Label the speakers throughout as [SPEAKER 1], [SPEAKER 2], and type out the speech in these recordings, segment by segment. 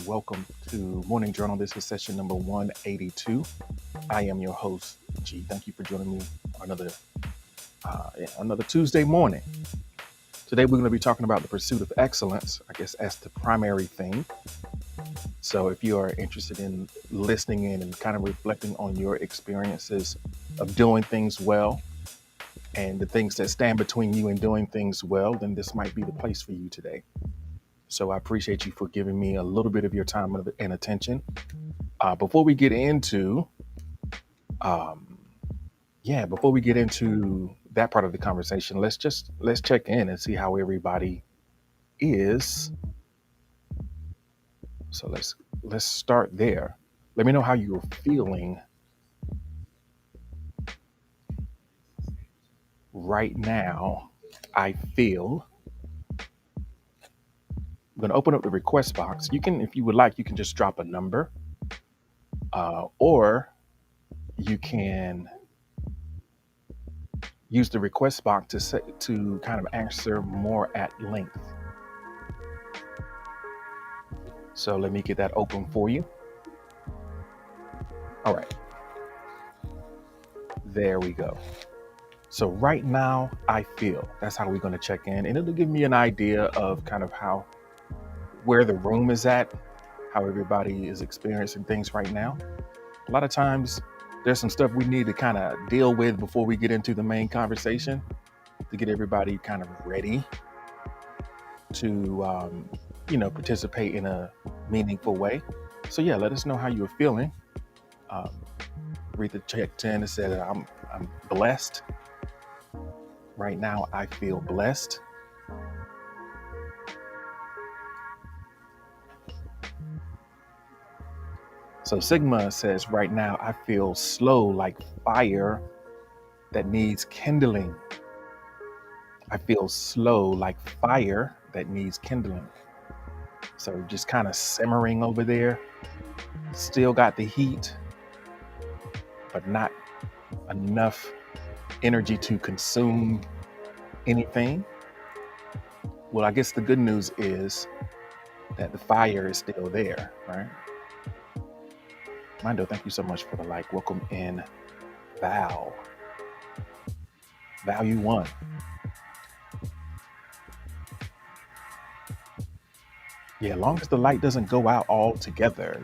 [SPEAKER 1] welcome to Morning Journal. This is session number 182. I am your host, G. Thank you for joining me on another Tuesday morning. Today, we're going to be talking about the pursuit of excellence, I guess, as the primary thing. So if you are interested in listening in and kind of reflecting on your experiences of doing things well and the things that stand between you and doing things well, then this might be the place for you today. So I appreciate you for giving me a little bit of your time and attention. Before we get into, before we get into that part of the conversation, let's check in and see how everybody is. So let's start there. Let me know how you're feeling right now. I'm going to open up the request box. You can, if you would like, you can just drop a number, or you can use the request box to kind of answer more at length. So let me get that open for you. All right. There we go. So right now, I feel, that's how we're going to check in. And it'll give me an idea of kind of where the room is at, how everybody is experiencing things right now. A lot of times there's some stuff we need to kind of deal with before we get into the main conversation to get everybody kind of ready to, participate in a meaningful way. So yeah, let us know how you're feeling. Rita checked in and said, I'm blessed. Right now, I feel blessed. So Sigma says, right now, I feel slow like fire that needs kindling. I feel slow like fire that needs kindling. So just kind of simmering over there. Still got the heat, but not enough energy to consume anything. Well, I guess the good news is that the fire is still there, right? Mando, thank you so much for the like. Welcome in, Value 1. Yeah, as long as the light doesn't go out altogether,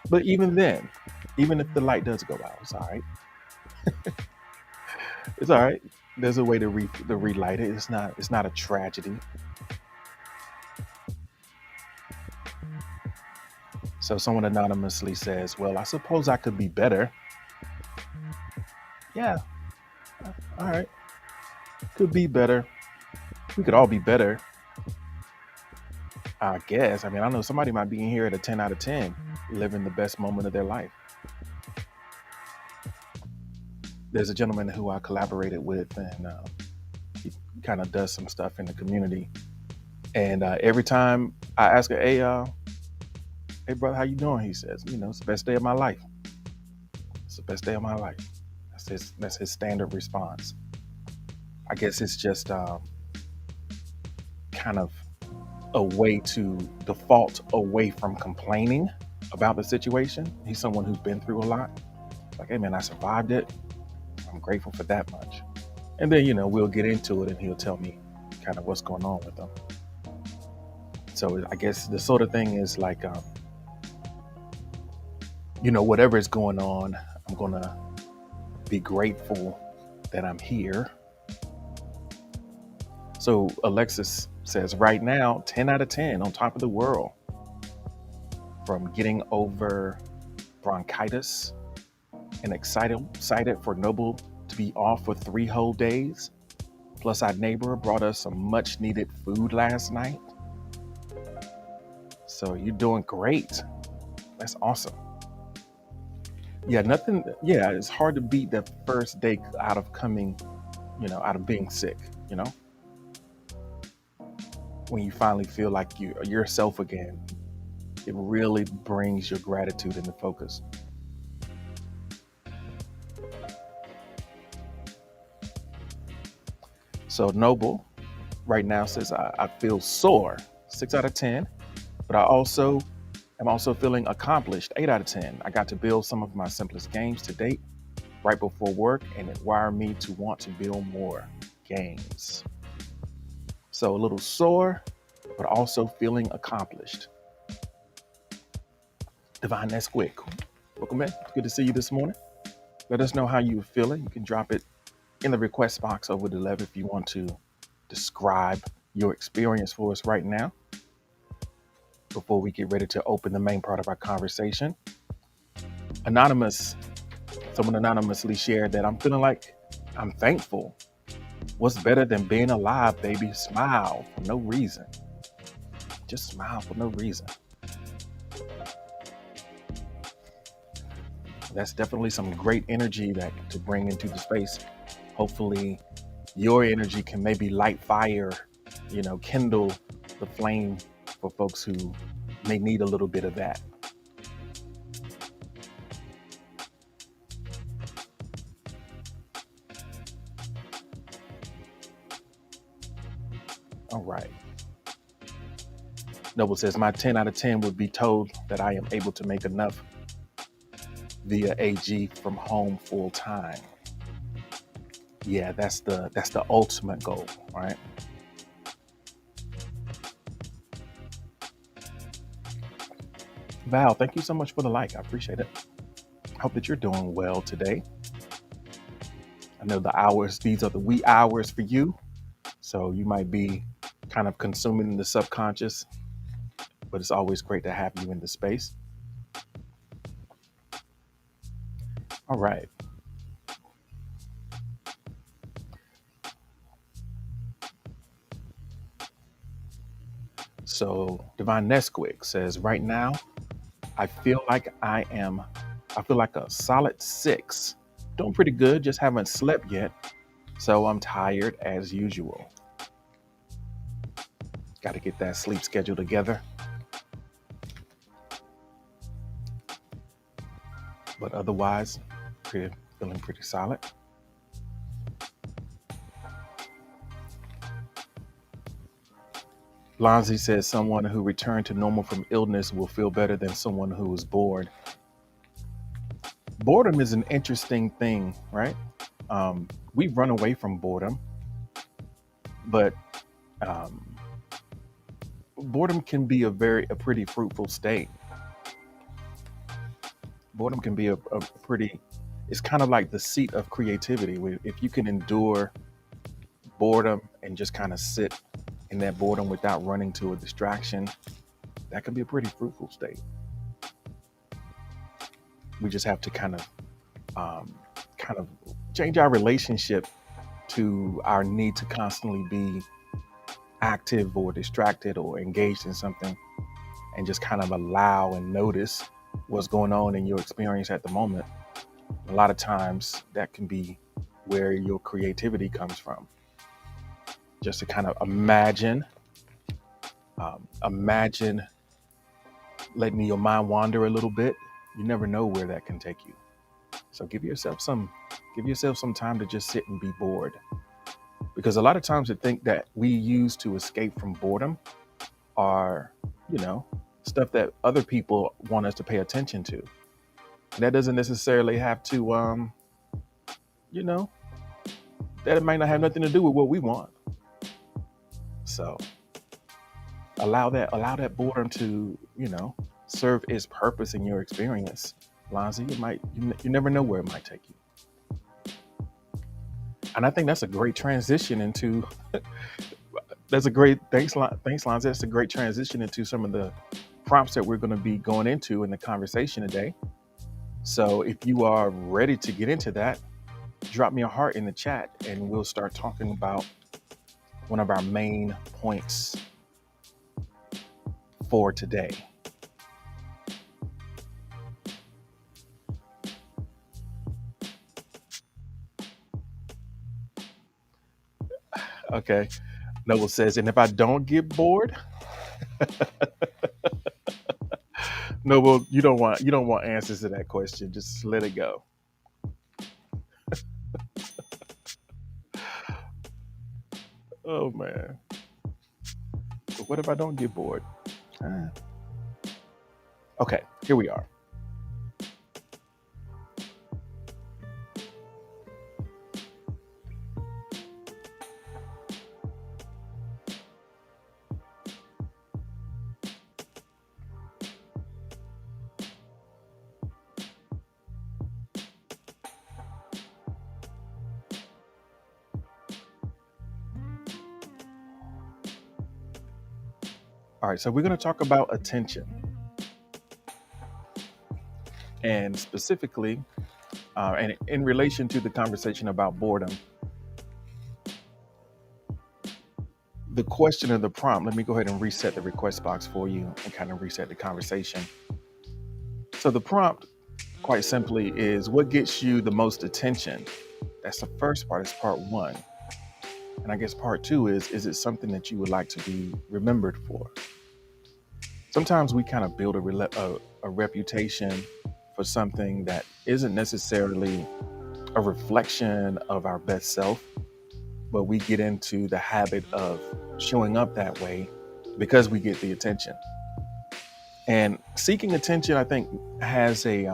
[SPEAKER 1] But even then, even if the light does go out, it's all right. It's all right. There's a way to relight it. It's not a tragedy. So someone anonymously says, well, I suppose I could be better. Yeah. All right. Could be better. We could all be better, I guess. I mean, I know somebody might be in here at a 10 out of 10, living the best moment of their life. There's a gentleman who I collaborated with, and he kind of does some stuff in the community. And every time I ask her, hey, brother, how you doing? He says, it's the best day of my life. It's the best day of my life. That's his standard response. I guess it's just kind of a way to default away from complaining about the situation. He's someone who's been through a lot. It's like, hey man, I survived it. I'm grateful for that much. And then, we'll get into it and he'll tell me kind of what's going on with them. So I guess the sort of thing is like, whatever is going on, I'm going to be grateful that I'm here. So Alexis says, right now, 10 out of 10, on top of the world. From getting over bronchitis and excited for Noble to be off for 3 whole days. Plus our neighbor brought us some much needed food last night. So you're doing great. That's awesome. Yeah, it's hard to beat the first day out of being sick, When you finally feel like you're yourself again, it really brings your gratitude into focus. So Noble right now says, I feel sore, 6 out of 10. but I'm also feeling accomplished. 8 out of 10. I got to build some of my simplest games to date right before work, and it wired me to want to build more games. So a little sore, but also feeling accomplished. Divine Nesquick, welcome in. Good to see you this morning. Let us know how you're feeling. You can drop it in the request box over the left if you want to describe your experience for us right now before we get ready to open the main part of our conversation. Anonymous, someone anonymously shared that I'm feeling like I'm thankful. What's better than being alive, baby? Smile for no reason. Just smile for no reason. That's definitely some great energy that to bring into the space. Hopefully your energy can maybe light fire, kindle the flame for folks who may need a little bit of that. All right. Noble says, my 10 out of 10 would be told that I am able to make enough via AG from home full time. Yeah, that's the ultimate goal, right? Val, thank you so much for the like. I appreciate it. I hope that you're doing well today. I know these are the wee hours for you. So you might be kind of consuming the subconscious, but it's always great to have you in the space. All right. So Divine Nesquick says, right now, I feel like a solid 6. Doing pretty good, just haven't slept yet. So I'm tired as usual. Got to get that sleep schedule together. But otherwise, feeling pretty solid. Lonzy says someone who returned to normal from illness will feel better than someone who is bored. Boredom is an interesting thing, right? We run away from boredom, but boredom can be a pretty fruitful state. Boredom can be a pretty, it's kind of like the seat of creativity. If you can endure boredom and just kind of sit in that boredom without running to a distraction, that can be a pretty fruitful state. We just have to kind of change our relationship to our need to constantly be active or distracted or engaged in something, and just kind of allow and notice what's going on in your experience at the moment. A lot of times that can be where your creativity comes from. Just to kind of imagine letting your mind wander a little bit. You never know where that can take you. So give yourself some time to just sit and be bored. Because a lot of times the thing that we use to escape from boredom are, stuff that other people want us to pay attention to. And that doesn't necessarily have to, that it might not have nothing to do with what we want. So allow that boredom to, serve its purpose in your experience. Lonzy, you never know where it might take you. And I think that's a great transition into thanks Lonzy. That's a great transition into some of the prompts that we're going to be going into in the conversation today. So if you are ready to get into that, drop me a heart in the chat and we'll start talking about one of our main points for today. Okay. Noble says, and if I don't get bored, Noble, you don't want answers to that question. Just let it go. Oh man. But what if I don't get bored? Okay, here we are. All right, so we're going to talk about attention, and specifically, and in relation to the conversation about boredom, the question of the prompt. Let me go ahead and reset the request box for you and kind of reset the conversation. So the prompt, quite simply, is what gets you the most attention. That's the first part. It's part one. And I guess part two is it something that you would like to be remembered for? Sometimes we kind of build a reputation for something that isn't necessarily a reflection of our best self, but we get into the habit of showing up that way because we get the attention. And seeking attention, I think, has a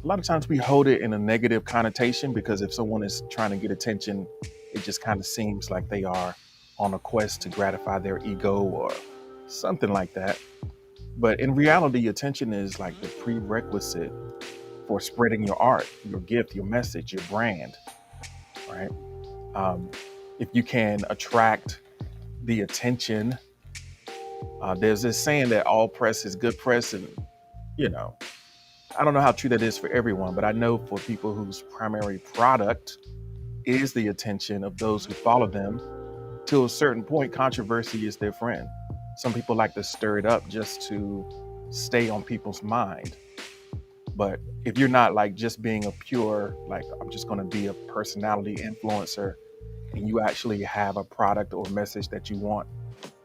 [SPEAKER 1] lot of times we hold it in a negative connotation, because if someone is trying to get attention, it just kind of seems like they are on a quest to gratify their ego or something like that. But in reality, attention is like the prerequisite for spreading your art, your gift, your message, your brand, right? Um, if you can attract the attention, there's this saying that all press is good press. And, you know, I don't know how true that is for everyone, but I know for people whose primary product is the attention of those who follow them, to a certain point, controversy is their friend. Some people like to stir it up just to stay on people's mind. But if you're not like just being a pure, like, I'm just going to be a personality influencer, and you actually have a product or message that you want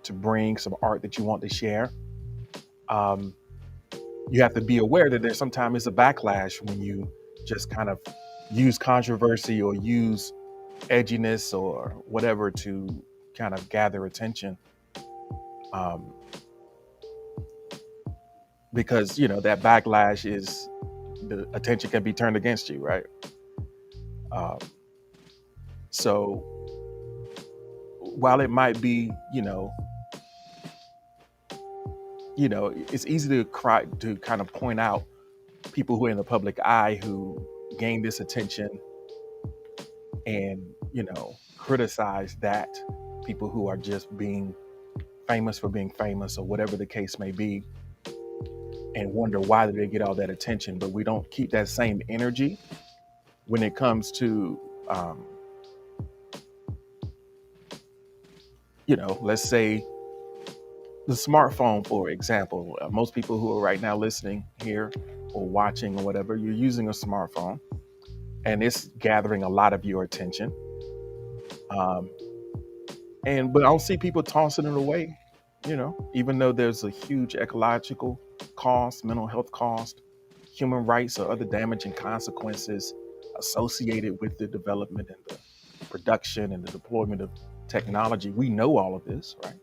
[SPEAKER 1] to bring, some art that you want to share, um, you have to be aware that there sometimes is a backlash when you just kind of use controversy or use edginess or whatever to kind of gather attention. Um, because, that backlash is, the attention can be turned against you, right? Um, so while it might be, it's easy to kind of point out people who are in the public eye who gain this attention and, criticize that, people who are just being famous for being famous or whatever the case may be, and wonder why did they get all that attention. But we don't keep that same energy when it comes to, let's say the smartphone, for example. Most people who are right now listening here or watching or whatever, you're using a smartphone and it's gathering a lot of your attention. Um, but I don't see people tossing it away, even though there's a huge ecological cost, mental health cost, human rights, or other damaging consequences associated with the development and the production and the deployment of technology. We know all of this, right?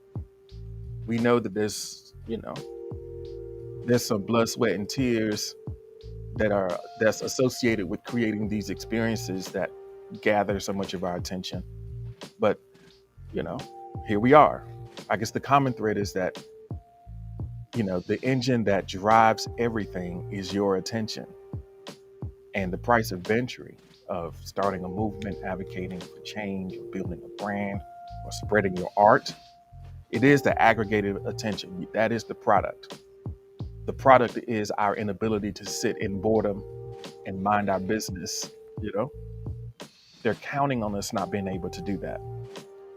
[SPEAKER 1] We know that there's some blood, sweat, and tears that's associated with creating these experiences that gather so much of our attention. But, you know, here we are. I guess the common thread is that, the engine that drives everything is your attention. And the price of entry of starting a movement, advocating for change, or building a brand, or spreading your art, it is the aggregated attention. That is the product. The product is our inability to sit in boredom and mind our business. They're counting on us not being able to do that.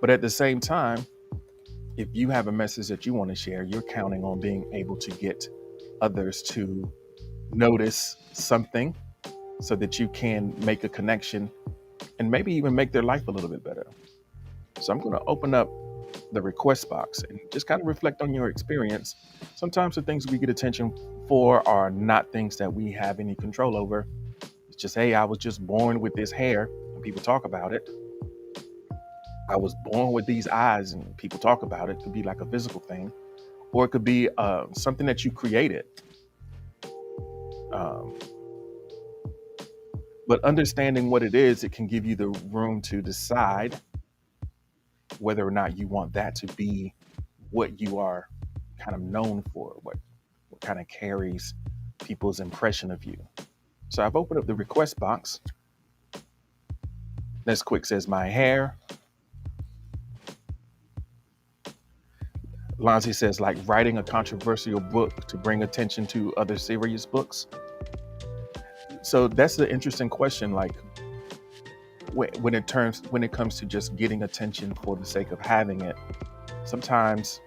[SPEAKER 1] But at the same time, if you have a message that you want to share, you're counting on being able to get others to notice something so that you can make a connection and maybe even make their life a little bit better. So I'm going to open up the request box and just kind of reflect on your experience. Sometimes the things we get attention for are not things that we have any control over. It's just, hey, I was just born with this hair and people talk about it. I was born with these eyes and people talk about it. It could be like a physical thing. or it could be something that you created. Um, but understanding what it is, it can give you the room to decide whether or not you want that to be what you are kind of known for, what kind of carries people's impression of you. So I've opened up the request box. Next quick says my hair. Lonzie says like writing a controversial book to bring attention to other serious books. So that's the interesting question. Like when it comes to just getting attention for the sake of having it, sometimes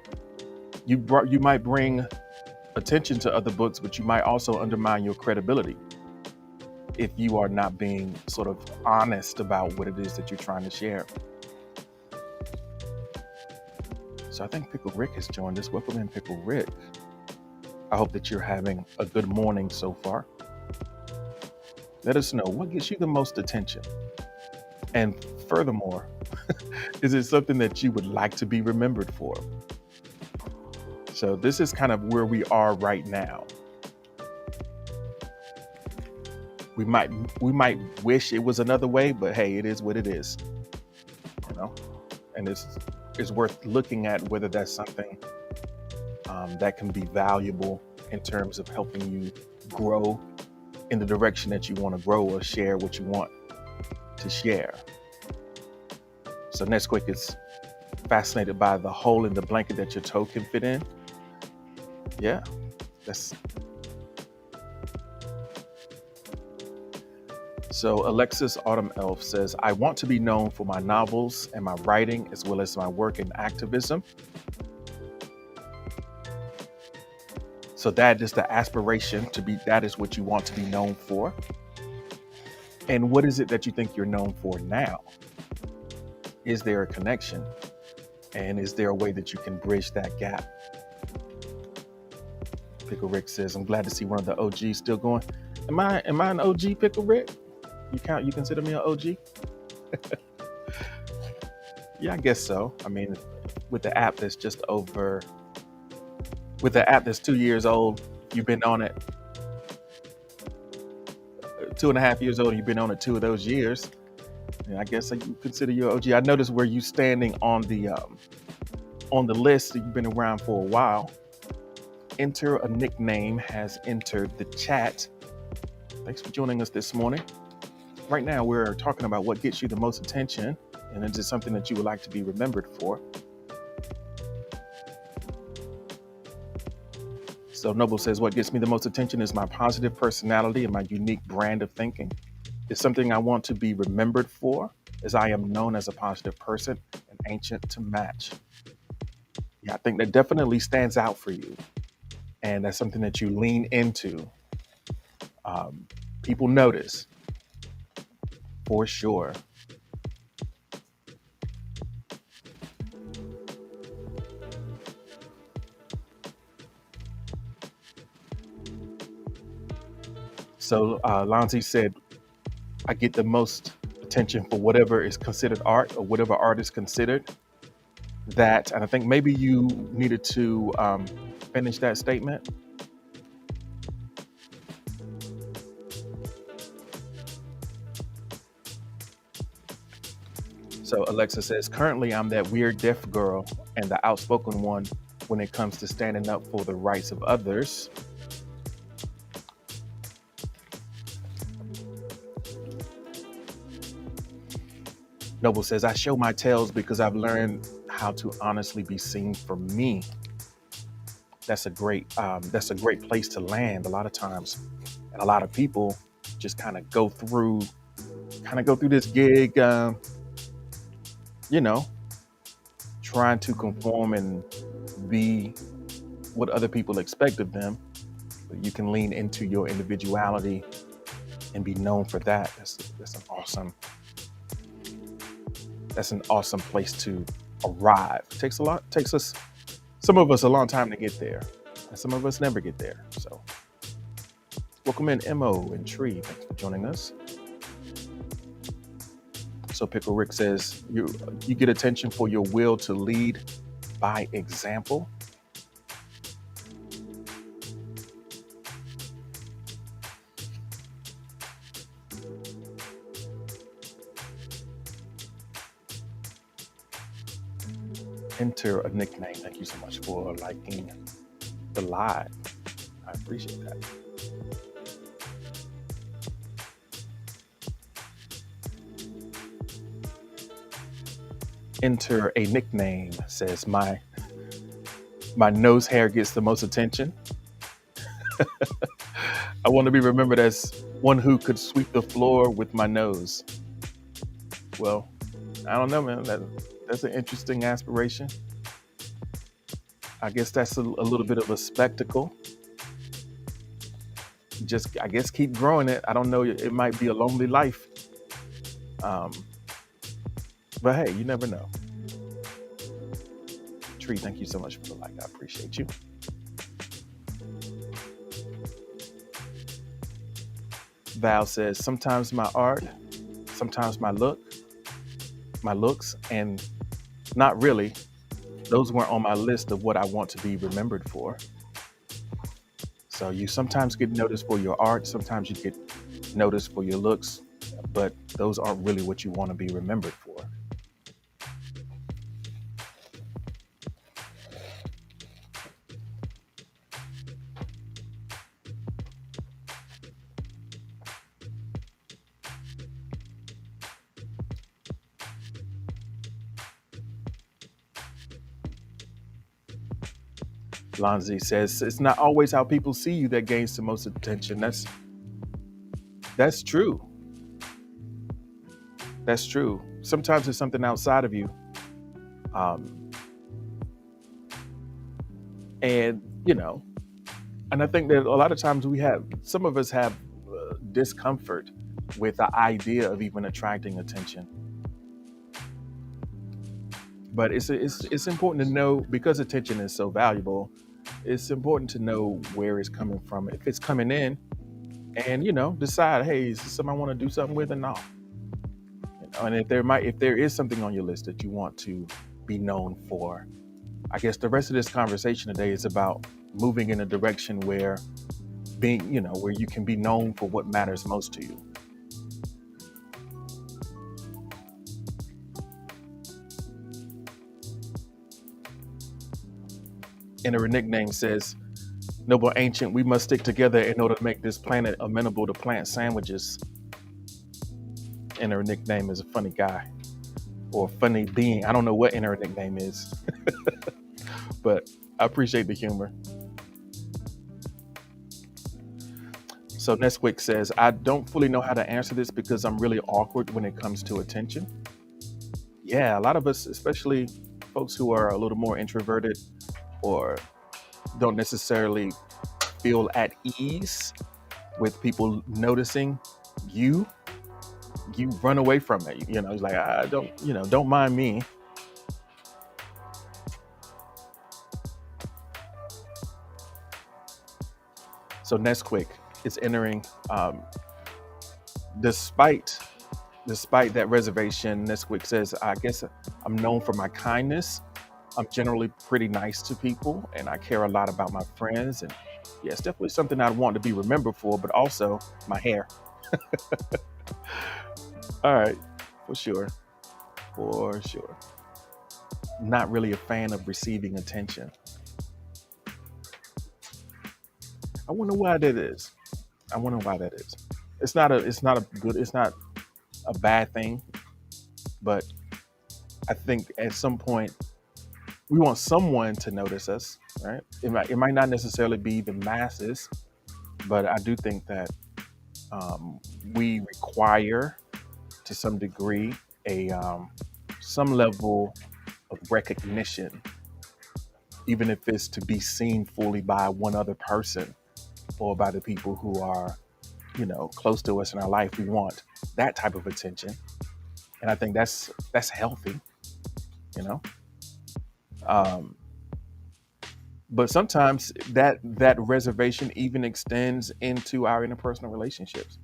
[SPEAKER 1] you might bring attention to other books, but you might also undermine your credibility if you are not being sort of honest about what it is that you're trying to share. So I think Pickle Rick has joined us. Welcome in, Pickle Rick. I hope that you're having a good morning so far. Let us know what gets you the most attention. And furthermore, is it something that you would like to be remembered for? So this is kind of where we are right now. We might wish it was another way, but hey, it is what it is, you know. And it's worth looking at whether that's something that can be valuable in terms of helping you grow in the direction that you want to grow or share what you want to share. So next quick is fascinated by the hole in the blanket that your toe can fit in. Yeah, that's so. Alexis Autumn Elf says, I want to be known for my novels and my writing, as well as my work in activism. So that is the aspiration to be, that is what you want to be known for. And what is it that you think you're known for now? Is there a connection? And is there a way that you can bridge that gap? Pickle Rick says, I'm glad to see one of the OGs still going. Am I an OG, Pickle Rick? You consider me an OG? Yeah, I guess so. I mean, with the app that's 2 years old, you've been on it 2.5 years old, and you've been on it 2 of those years. And I guess I consider you an OG. I noticed where you standing on the list that you've been around for a while. Enter a nickname has entered the chat. Thanks for joining us this morning. Right now, we're talking about what gets you the most attention, and is it something that you would like to be remembered for? So Noble says, what gets me the most attention is my positive personality and my unique brand of thinking. It's something I want to be remembered for, as I am known as a positive person and ancient to match. Yeah, I think that definitely stands out for you. And that's something that you lean into. People notice, for sure. So Lonzie said, I get the most attention for whatever is considered art, or whatever art is considered that. And I think maybe you needed to finish that statement. So Alexa says, currently I'm that weird deaf girl and the outspoken one when it comes to standing up for the rights of others. Noble says, I show my tails because I've learned how to honestly be seen for me. That's a great place to land a lot of times. And a lot of people just kind of go through this gig, trying to conform and be what other people expect of them. But you can lean into your individuality and be known for that. That's an awesome place to arrive. It takes some of us a long time to get there, and some of us never get there. So welcome in Mo and Tree. Thanks for joining us. So Pickle Rick says, you get attention for your will to lead by example. Enter a nickname. Thank you so much for liking the live. I appreciate that. Enter a nickname. Says my nose hair gets the most attention. I want to be remembered as one who could sweep the floor with my nose. Well, I don't know, man. That's an interesting aspiration. I guess that's a little bit of a spectacle. Just, I guess, keep growing it. I don't know. It might be a lonely life. Um, but hey, you never know. Tree, thank you so much for the like. I appreciate you. Val says, sometimes my art, sometimes my looks, and not really. Those weren't on my list of what I want to be remembered for. So you sometimes get noticed for your art, sometimes you get noticed for your looks, but those aren't really what you want to be remembered for. Lonzy says, it's not always how people see you that gains the most attention. That's true. That's true. Sometimes it's something outside of you. Um, and, and I think that a lot of times some of us have discomfort with the idea of even attracting attention. But it's important to know, because attention is so valuable, it's important to know where it's coming from. If it's coming in, and decide, hey, is this something I want to do something with or not? And if there is something on your list that you want to be known for, I guess the rest of this conversation today is about moving in a direction where where you can be known for what matters most to you. Enter a nickname says, Noble Ancient, we must stick together in order to make this planet amenable to plant sandwiches. Enter a nickname is a funny guy or funny being. I don't know what enter a nickname is, but I appreciate the humor. So Neswick says, I don't fully know how to answer this because I'm really awkward when it comes to attention. Yeah, a lot of us, especially folks who are a little more introverted or don't necessarily feel at ease with people noticing you run away from it. It's like, I don't mind me. So Nesquick is entering, despite that reservation. Nesquick says, I guess I'm known for my kindness. I'm generally pretty nice to people, and I care a lot about my friends. And yeah, it's definitely something I want to be remembered for, but also my hair. All right, for sure. Not really a fan of receiving attention. I wonder why that is. It's not a bad thing, but I think at some point we want someone to notice us, right? It might not necessarily be the masses, but I do think that we require, to some degree, some level of recognition, even if it's to be seen fully by one other person or by the people who are, close to us in our life. We want that type of attention, and I think that's healthy, you know. Um, but sometimes that reservation even extends into our interpersonal relationships.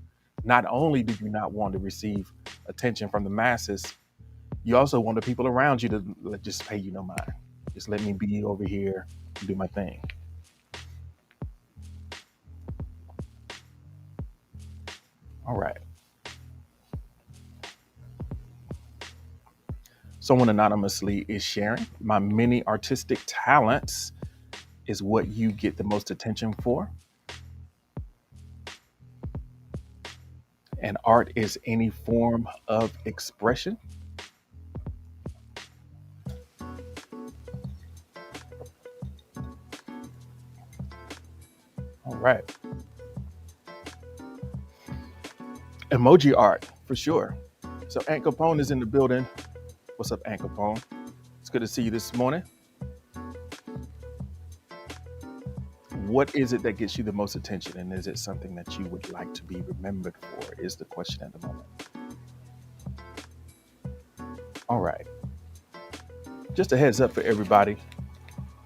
[SPEAKER 1] Not only do you not want to receive attention from the masses, you also want the people around you to just pay you no mind. Just let me be over here and do my thing. All right. Someone anonymously is sharing, my many artistic talents is what you get the most attention for. And art is any form of expression. All right. Emoji art for sure. So Aunt Capone is in the building. What's up, Aunt Capone? It's good to see you this morning. What is it that gets you the most attention? And is it something that you would like to be remembered for? Is the question at the moment. All right. Just a heads up for everybody.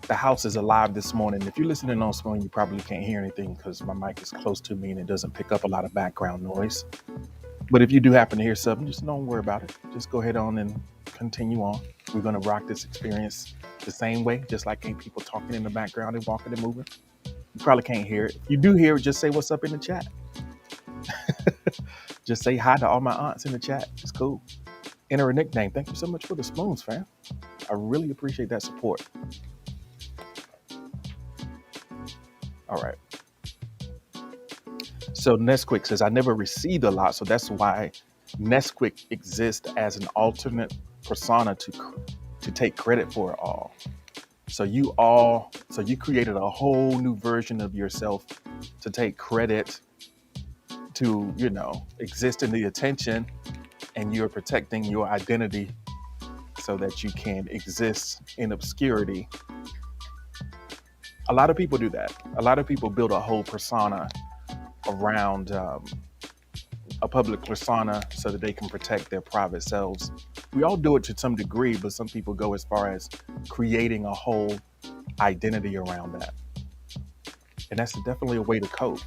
[SPEAKER 1] The house is alive this morning. If you're listening on phone, you probably can't hear anything because my mic is close to me and it doesn't pick up a lot of background noise. But if you do happen to hear something, just don't worry about it. Just go ahead on and continue on. We're going to rock this experience the same way, just like ain't people talking in the background and walking and moving. You probably can't hear it. If you do hear it, just say what's up in the chat. Just say hi to all my aunts in the chat. It's cool. Enter a nickname. Thank you so much for the spoons, fam. I really appreciate that support. All right. So Nesquik says, I never received a lot, so that's why Nesquik exists as an alternate persona to take credit for it all. So you created a whole new version of yourself to take credit, to, exist in the attention, and you're protecting your identity so that you can exist in obscurity. A lot of people do that. A lot of people build a whole persona around a public persona so that they can protect their private selves. We all do it to some degree, but some people go as far as creating a whole identity around that. And that's definitely a way to cope,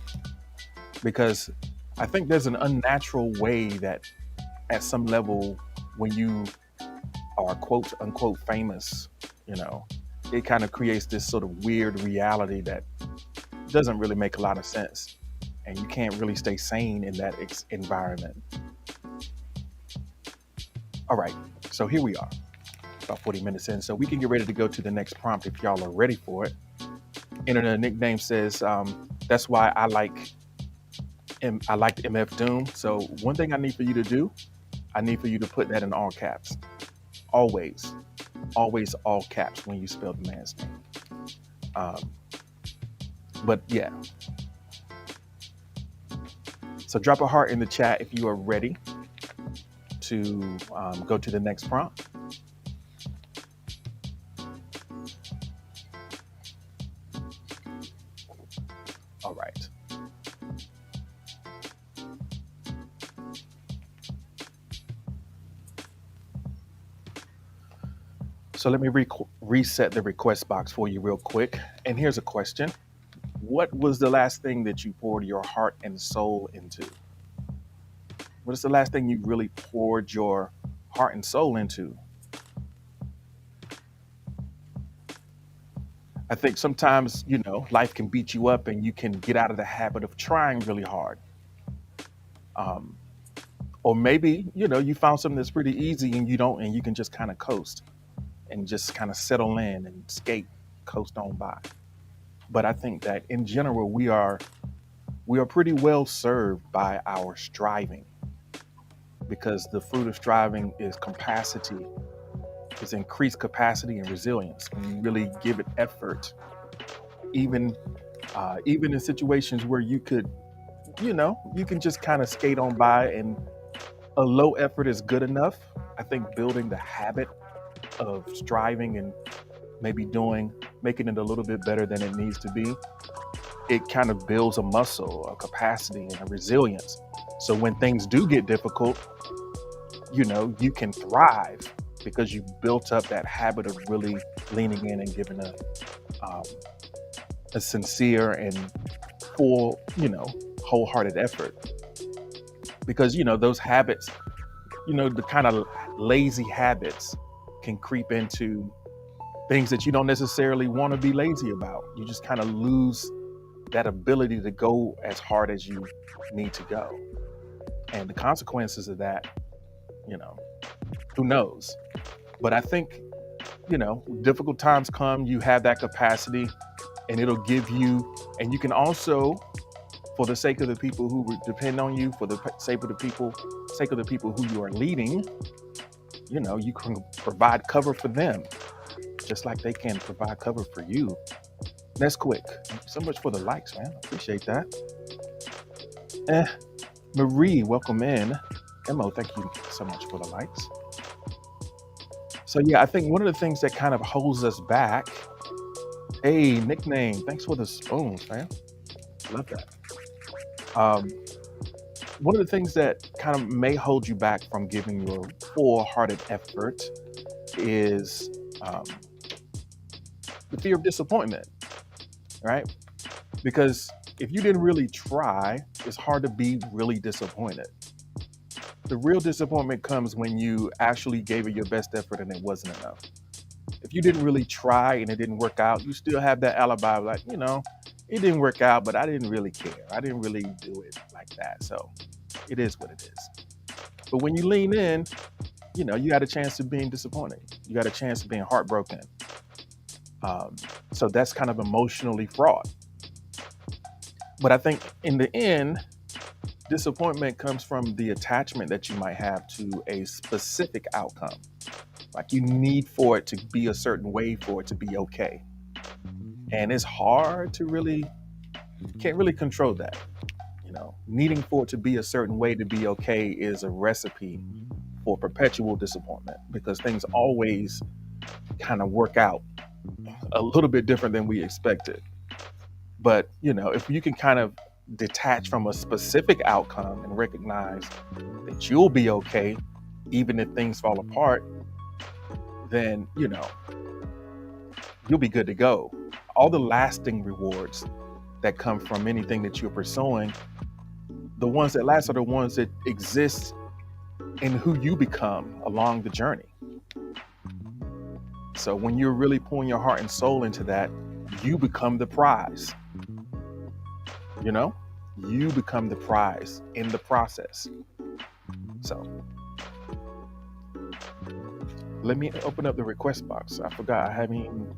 [SPEAKER 1] because I think there's an unnatural way that at some level, when you are quote unquote famous, it kind of creates this sort of weird reality that doesn't really make a lot of sense. And you can't really stay sane in that environment. All right, so here we are, about 40 minutes in. So we can get ready to go to the next prompt if y'all are ready for it. Internet nickname says, that's why I liked MF Doom. So one thing I need for you to do, I need for you to put that in all caps. Always all caps when you spell the man's name. But yeah. So drop a heart in the chat if you are ready to go to the next prompt. All right. So let me reset the request box for you real quick. And here's a question. What was the last thing that you poured your heart and soul into? What is the last thing you really poured your heart and soul into? I think sometimes, life can beat you up and you can get out of the habit of trying really hard. Or maybe, you found something that's pretty easy and you can just kind of coast and just kind of settle in and skate, coast on by. But I think that in general, we are pretty well served by our striving, because the fruit of striving is capacity, is increased capacity and resilience. When you really give it effort, even in situations where you could, you can just kind of skate on by and a low effort is good enough. I think building the habit of striving and maybe making it a little bit better than it needs to be, it kind of builds a muscle, a capacity, and a resilience. So when things do get difficult, you can thrive because you built up that habit of really leaning in and giving a sincere and full, wholehearted effort. Because, those habits, the kind of lazy habits can creep into things that you don't necessarily want to be lazy about. You just kind of lose that ability to go as hard as you need to go. And the consequences of that, who knows? But I think, difficult times come, you have that capacity, and it'll give you, and you can also, for the sake of the people who depend on you, for the sake of the people who you are leading, you can provide cover for them, just like they can provide cover for you. That's quick. So much for the likes, man. Appreciate that. Eh, Marie, welcome in. Mo, thank you so much for the likes. So yeah, I think one of the things that kind of holds us back. Hey, nickname. Thanks for the spoons, man. Love that. Um, One of the things that kind of may hold you back from giving your full-hearted effort is um, the fear of disappointment, right? Because if you didn't really try, it's hard to be really disappointed. The real disappointment comes when you actually gave it your best effort and it wasn't enough. If you didn't really try and it didn't work out, you still have that alibi, like, it didn't work out, but I didn't really care. I didn't really do it like that. So it is what it is. But when you lean in, you got a chance of being disappointed. You got a chance of being heartbroken. So that's kind of emotionally fraught. But I think in the end, disappointment comes from the attachment that you might have to a specific outcome. Like you need for it to be a certain way for it to be okay. And it's hard to can't really control that. Needing for it to be a certain way to be okay is a recipe for perpetual disappointment because things always kind of work out a little bit different than we expected. But, if you can kind of detach from a specific outcome and recognize that you'll be okay, even if things fall apart, then, you'll be good to go. All the lasting rewards that come from anything that you're pursuing, the ones that last are the ones that exist in who you become along the journey. So when you're really pouring your heart and soul into that, you become the prize. You become the prize in the process. So let me open up the request box. I forgot I haven't even,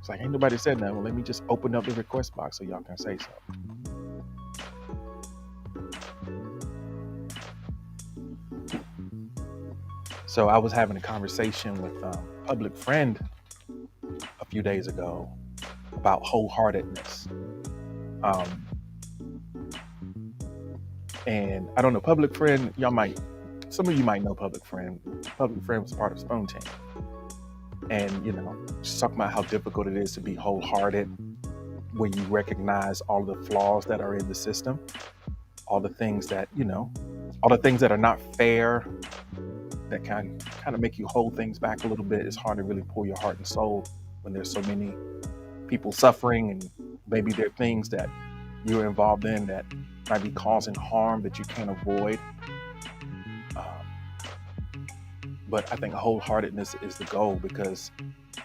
[SPEAKER 1] it's like ain't nobody said nothing. Well, let me just open up the request box so y'all can say something. So I was having a conversation with a public friend a few days ago about wholeheartedness. And I don't know, public friend, some of you might know public friend. Public friend was part of Spoon Team. And, just talking about how difficult it is to be wholehearted when you recognize all the flaws that are in the system, all the things that, all the things that are not fair, that kind of make you hold things back a little bit. It's hard to really pour your heart and soul when there's so many people suffering, and maybe there are things that you're involved in that might be causing harm that you can't avoid. But I think wholeheartedness is the goal because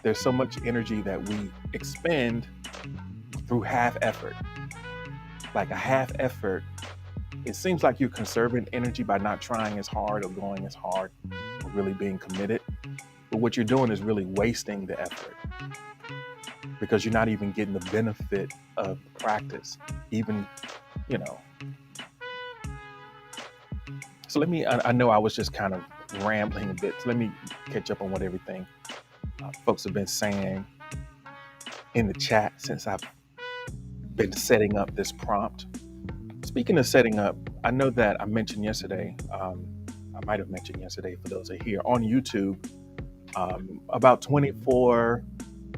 [SPEAKER 1] there's so much energy that we expend through half effort. Like a half effort, it seems like you're conserving energy by not trying as hard or going as hard or really being committed. But what you're doing is really wasting the effort because you're not even getting the benefit of the practice, even, So I know I was just kind of rambling a bit. So let me catch up on what everything folks have been saying in the chat since I've been setting up this prompt. Speaking of setting up, I know that I mentioned yesterday, I might have mentioned yesterday for those that are here on YouTube, about 24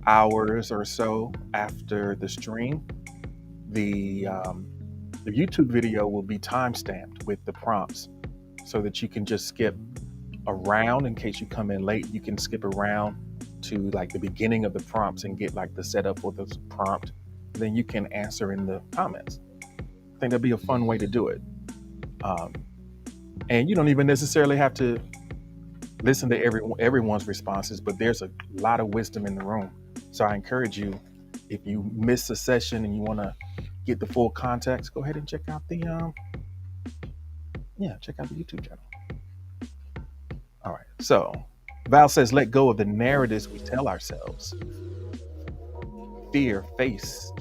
[SPEAKER 1] hours or so after the stream, the YouTube video will be timestamped with the prompts so that you can just skip around in case you come in late. You can skip around to like the beginning of the prompts and get like the setup for the prompt. Then you can answer in the comments. I think that'd be a fun way to do it. And you don't even necessarily have to listen to everyone's responses, but there's a lot of wisdom in the room. So I encourage you, if you miss a session and you want to get the full context, go ahead and check out the YouTube channel. All right, so Val says, let go of the narratives we tell ourselves. Fear, face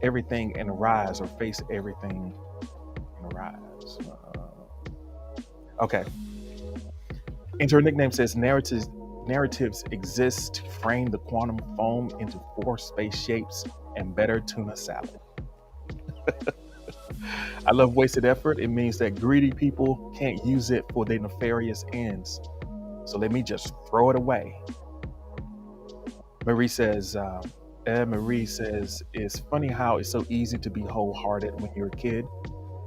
[SPEAKER 1] everything and rise, or face everything and rise. Okay. Enter Nickname says, narratives exist to frame the quantum foam into four space shapes and better tuna salad. I love wasted effort. It means that greedy people can't use it for their nefarious ends. So let me just throw it away. Marie says, it's funny how it's so easy to be wholehearted when you're a kid.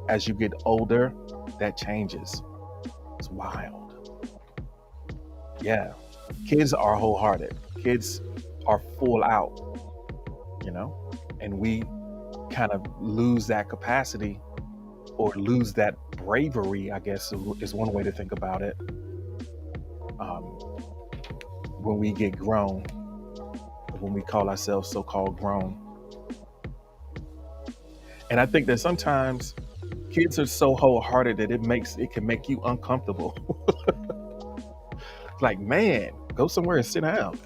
[SPEAKER 1] As you get older, that changes. It's wild. Yeah. Kids are wholehearted. Kids are full out, and we kind of lose that capacity, or lose that bravery, I guess is one way to think about it, when we get grown, when we call ourselves so-called grown. And I think that sometimes kids are so wholehearted that it can make you uncomfortable. Like, man, go somewhere and sit down.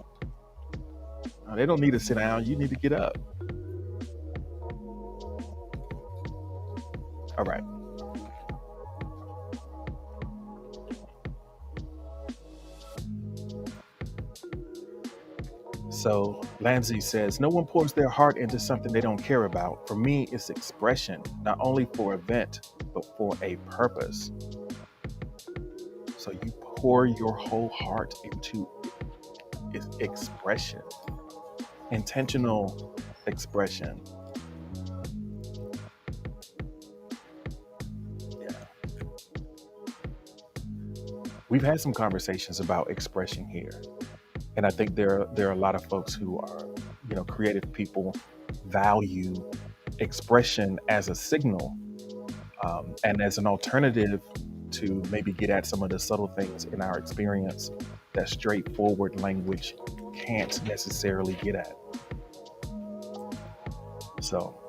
[SPEAKER 1] They don't need to sit down. You need to get up. All right. So Lanzi says, no one pours their heart into something they don't care about. For me, it's expression, not only for event, but for a purpose. So you pour your whole heart into expression, intentional expression. Yeah. We've had some conversations about expression here. And I think there are a lot of folks who are, creative people, value expression as a signal, and as an alternative to maybe get at some of the subtle things in our experience that straightforward language can't necessarily get at. So,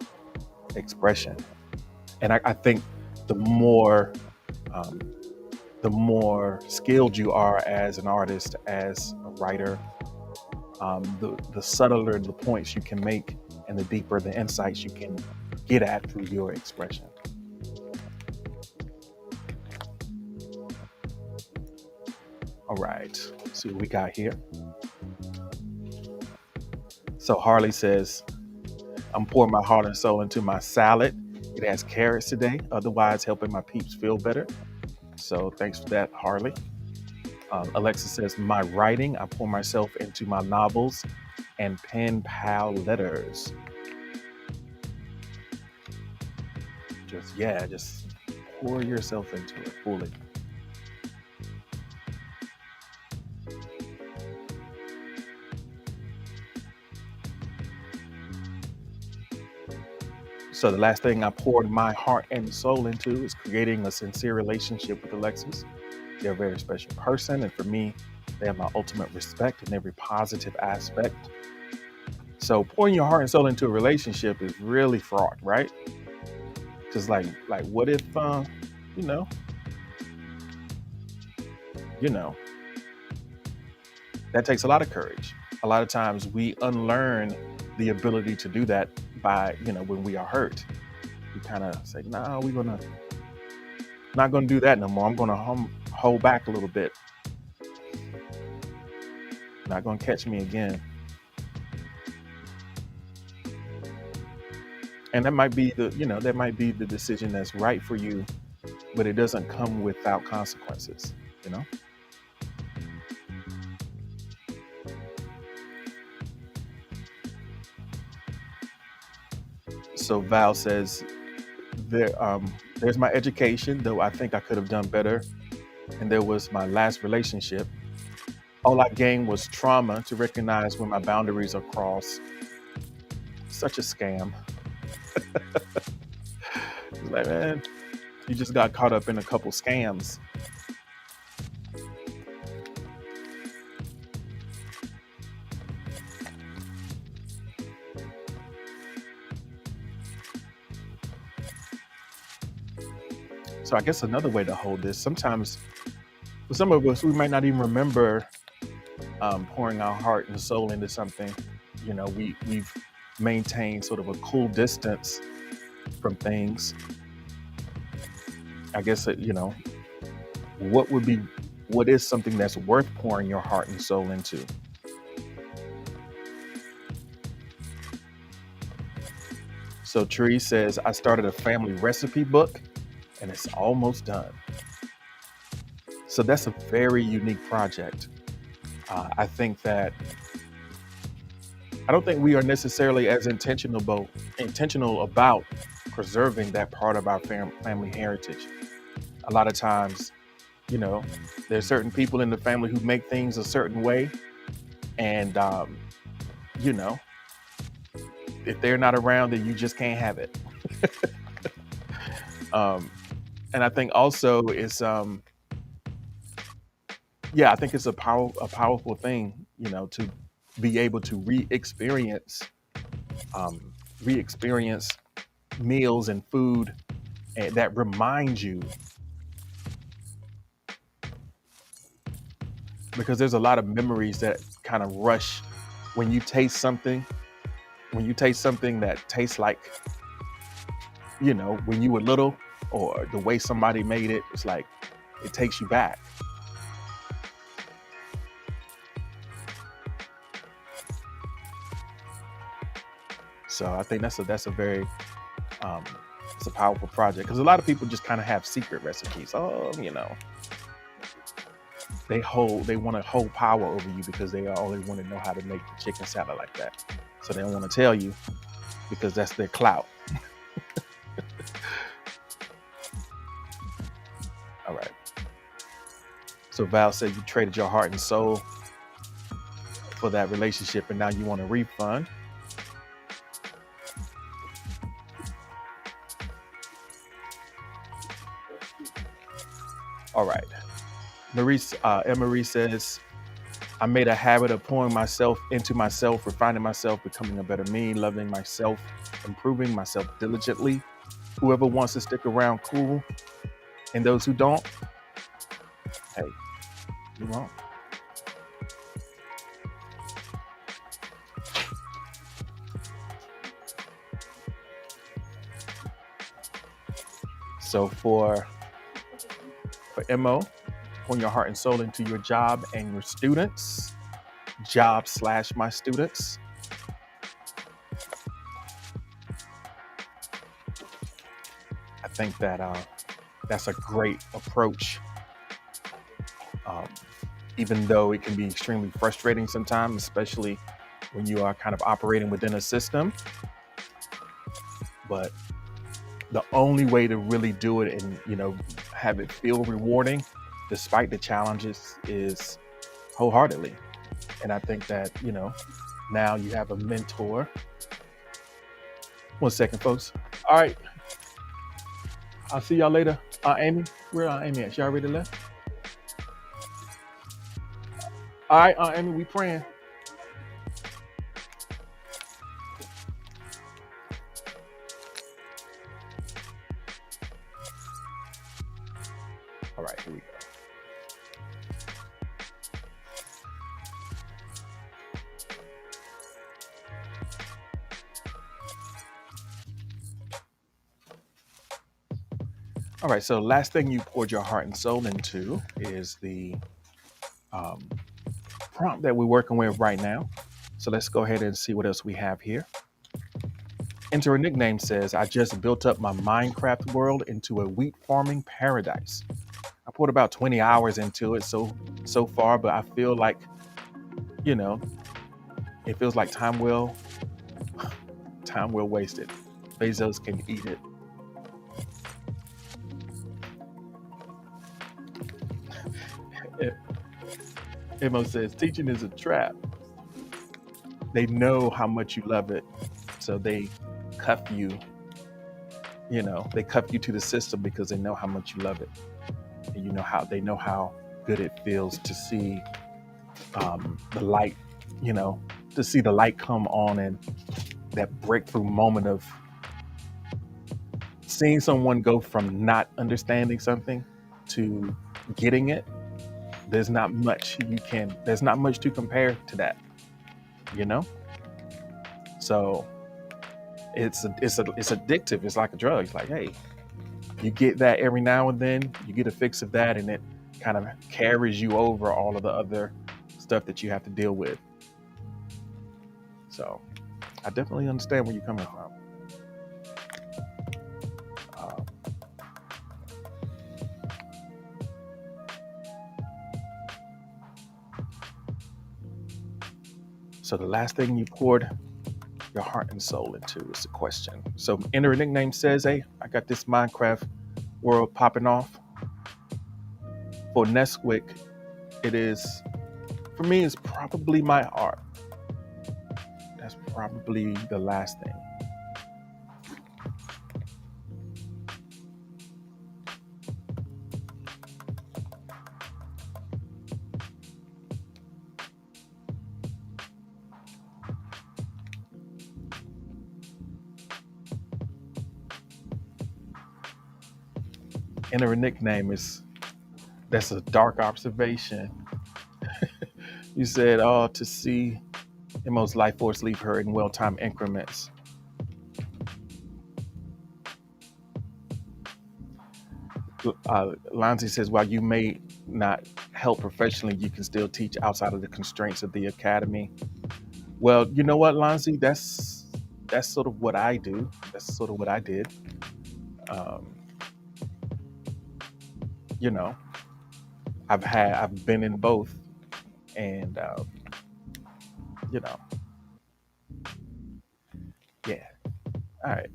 [SPEAKER 1] expression. And I think the more skilled you are as an artist, as a writer, the subtler the points you can make, and the deeper the insights you can get at through your expression. All right, let's see what we got here. So Harley says, I'm pouring my heart and soul into my salad. It has carrots today, otherwise helping my peeps feel better. So thanks for that, Harley. Alexis says, my writing, I pour myself into my novels and pen pal letters. Just pour yourself into it fully. So the last thing I poured my heart and soul into is creating a sincere relationship with Alexis. They're a very special person, and for me, they have my ultimate respect in every positive aspect. So pouring your heart and soul into a relationship is really fraught, right? Because like what if that takes a lot of courage. A lot of times we unlearn the ability to do that by, when we are hurt. We kind of say, no, not gonna do that no more. I'm gonna hold back a little bit. Not gonna catch me again. And that might be the decision that's right for you, but it doesn't come without consequences, So Val says, there's my education, though I think I could have done better. And there was my last relationship. All I gained was trauma to recognize when my boundaries are crossed. Such a scam. It's like, man, you just got caught up in a couple scams. So I guess another way to hold this, sometimes for some of us, we might not even remember pouring our heart and soul into something, we've maintained sort of a cool distance from things. I guess what would be what is something that's worth pouring your heart and soul into? So Tree says, I started a family recipe book and it's almost done. So that's a very unique project. I think that I don't think we are necessarily as intentional about preserving that part of our family heritage. A lot of times, you know, there's certain people in the family who make things a certain way, and you know, if they're not around, then you just can't have it. um, and I think also it's yeah, I think it's a powerful thing, to be able to um, re-experience meals and food that remind you, because there's a lot of memories that kind of rush when you taste something. When you taste something that tastes like, when you were little, or the way somebody made it, it's like it takes you back. So I think that's a very um, it's a powerful project, because a lot of people just kind of have secret recipes. Oh, they want to hold power over you because they only want to know how to make the chicken salad like that. So they don't want to tell you because that's their clout. All right. So Val said you traded your heart and soul for that relationship and now you want a refund. All right. Emery says, I made a habit of pouring myself into myself, refining myself, becoming a better me, loving myself, improving myself diligently. Whoever wants to stick around, cool. And those who don't, hey, you won't. So for MO, pouring your heart and soul into your job and your students, job/my students. I think that that's a great approach, even though it can be extremely frustrating sometimes, especially when you are kind of operating within a system. But the only way to really do it and have it feel rewarding despite the challenges is wholeheartedly. And I think that now you have a mentor. 1 second, folks. All right, I'll see y'all later. Amy, where Amy at? She already left? All right, Amy, we praying. All right, here we go. All right, so last thing you poured your heart and soul into is the prompt that we're working with right now. So let's go ahead and see what else we have here. Enter a nickname says, I just built up my Minecraft world into a wheat farming paradise. I poured about 20 hours into it so far, but I feel like, it feels like time well wasted. Bezos can eat it. Emo says, teaching is a trap. They know how much you love it, so they cuff you. They cuff you to the system because they know how much you love it, and they know how good it feels to see the light. To see the light come on, and that breakthrough moment of seeing someone go from not understanding something to getting it. There's not much there's not much to compare to that, you know? So it's addictive. It's like a drug. It's like, hey, you get that every now and then, you get a fix of that, and it kind of carries you over all of the other stuff that you have to deal with. So I definitely understand where you're coming from. Um, so the last thing you poured your heart and soul into is the question. So enter a nickname says, hey, I got this Minecraft world popping off. For Nesquick, it is, for me, it's probably my art. That's probably the last thing. Enter a nickname is, that's a dark observation. You said, oh, to see Emo's life force leave her in well-timed increments. Lonzy says, while you may not help professionally, you can still teach outside of the constraints of the academy. Well, you know what, Lonzy, that's sort of what I do. That's sort of what I did. Um, you know, I've been in both, and you know, yeah. All right.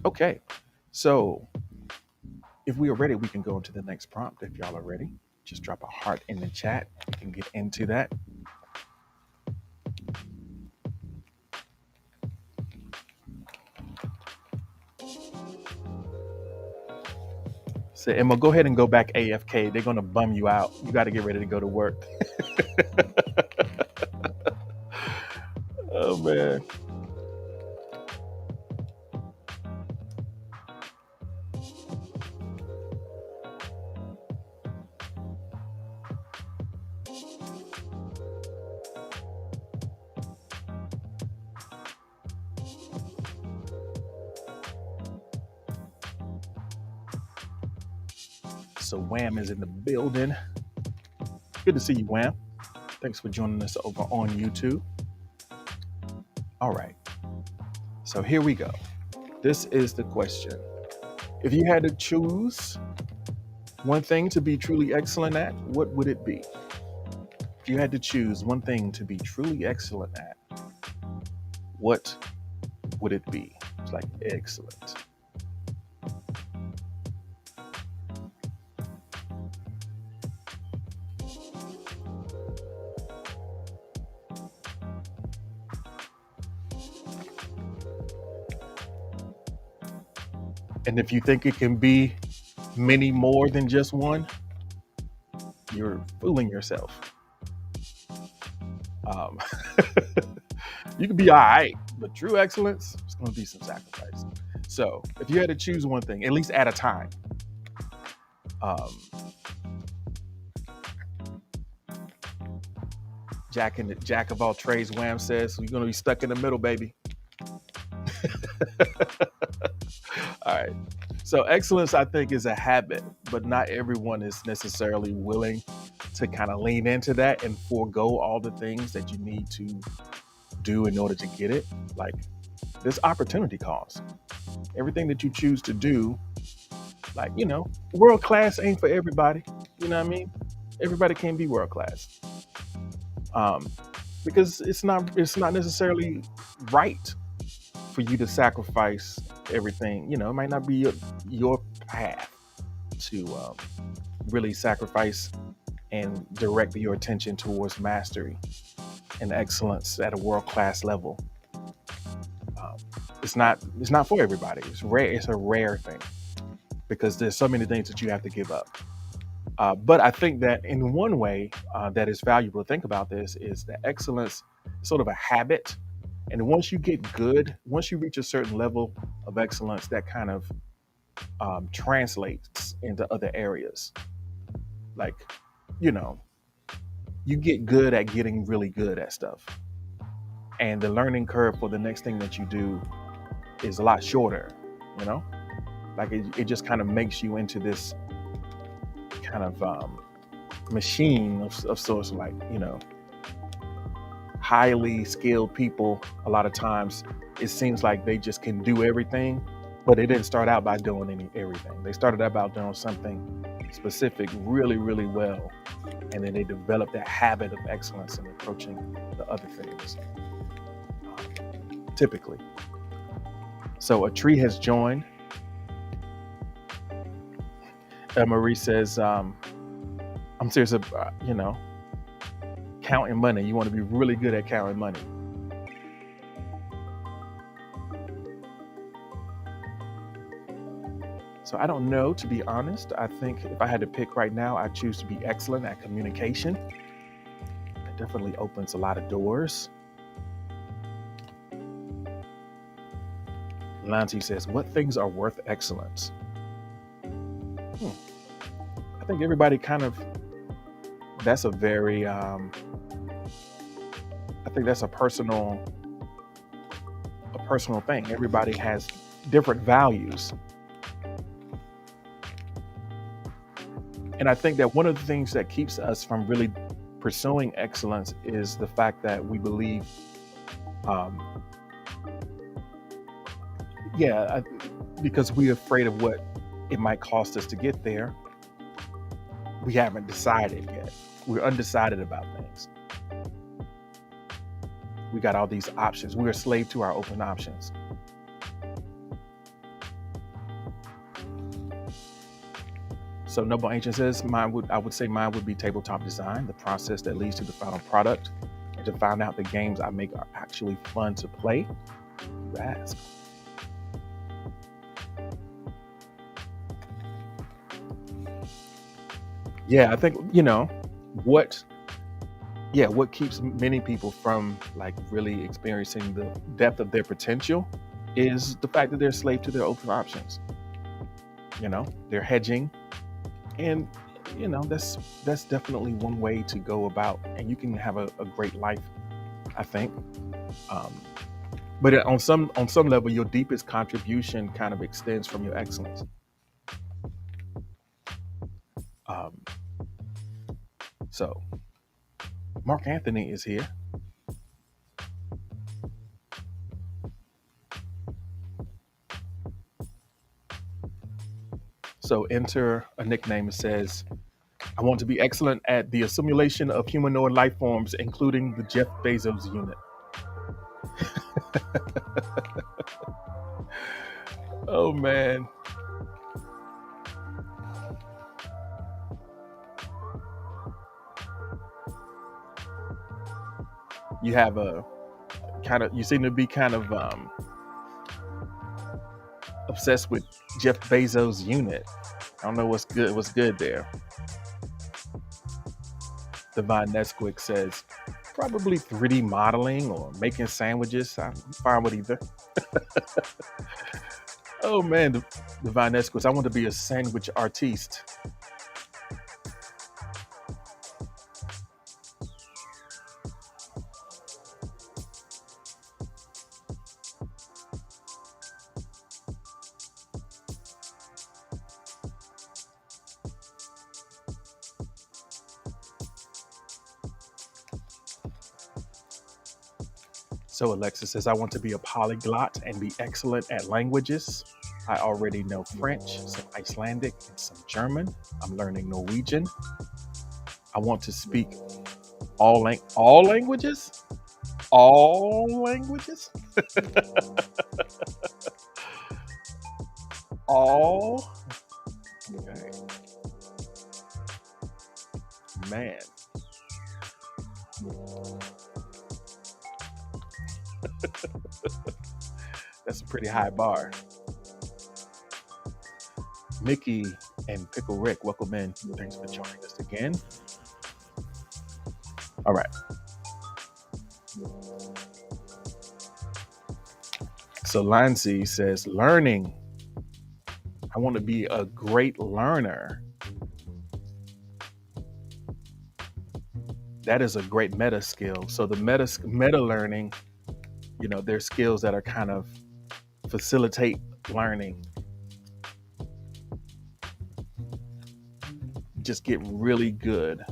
[SPEAKER 1] Okay. So if we are ready, we can go into the next prompt. If y'all are ready, just drop a heart in the chat. We can get into that. So Emma, go ahead and go back AFK. They're gonna bum you out. You got to get ready to go to work. Oh man. So Wham is in the building. Good to see you, Wham. Thanks for joining us over on YouTube. All right. So here we go. This is the question. If you had to choose one thing to be truly excellent at, what would it be? If you had to choose one thing to be truly excellent at, what would it be? It's like excellent. And if you think it can be many more than just one, you're fooling yourself. Um, you can be all right, but true excellence, it's going to be some sacrifice. So if you had to choose one thing, at least at a time, um, Jack of all trades, Wham says, so you're going to be stuck in the middle, baby. All right. So excellence, I think, is a habit, but not everyone is necessarily willing to kind of lean into that and forego all the things that you need to do in order to get it. Like, there's opportunity cost. Everything that you choose to do, like, world class ain't for everybody. You know what I mean? Everybody can't be world class. Um, because it's not necessarily right for you to sacrifice everything. It might not be your path to really sacrifice and direct your attention towards mastery and excellence at a world-class level. Um, it's not for everybody. It's rare. It's a rare thing because there's so many things that you have to give up. But I think that in one way that is valuable to think about this is that excellence is sort of a habit. And once you get good, once you reach a certain level of excellence, that kind of translates into other areas. Like, you know, you get good at getting really good at stuff. And the learning curve for the next thing that you do is a lot shorter, you know? Like it just kind of makes you into this kind of machine of sorts, like, highly skilled people. A lot of times it seems like they just can do everything, but they didn't start out by doing everything. They started out by doing something specific really, really well. And then they developed that habit of excellence in approaching the other things, typically. So a tree has joined. Marie says, I'm serious about, counting money. You want to be really good at counting money. So I don't know, to be honest. I think if I had to pick right now, I choose to be excellent at communication. It definitely opens a lot of doors. Lanty says, what things are worth excellence? I think everybody that's a very, I think that's a personal thing. Everybody has different values. And I think that one of the things that keeps us from really pursuing excellence is the fact that we believe, because we're afraid of what it might cost us to get there. We haven't decided yet. We're undecided about things. We got all these options. We're a slave to our open options. So Noble Ancient says, I would say mine would be tabletop design, the process that leads to the final product, and to find out the games I make are actually fun to play. You ask. Yeah, I think, what keeps many people from like really experiencing the depth of their potential is the fact that they're a slave to their open options. They're hedging. And, that's definitely one way to go about, and you can have a great life, I think. But on some level, your deepest contribution kind of extends from your excellence. So Mark Anthony is here. So enter a nickname that says, I want to be excellent at the assimilation of humanoid life forms, including the Jeff Bezos unit. Oh, man. You have you seem to be kind of obsessed with Jeff Bezos' unit. I don't know what's good there. Divine Nesquik says, probably 3D modeling or making sandwiches. I'm fine with either. Oh man, Divine Nesquik, I want to be a sandwich artiste. So Alexis says, I want to be a polyglot and be excellent at languages. I already know French, some Icelandic, and some German. I'm learning Norwegian. I want to speak all languages? All languages? All? Okay. Man. That's a pretty high bar. Mickey and Pickle Rick, welcome in. Thanks for joining us again. All right. So Lancy says, learning. I want to be a great learner. That is a great meta skill. So the meta learning, there's skills that are kind of facilitate learning. Just get really good.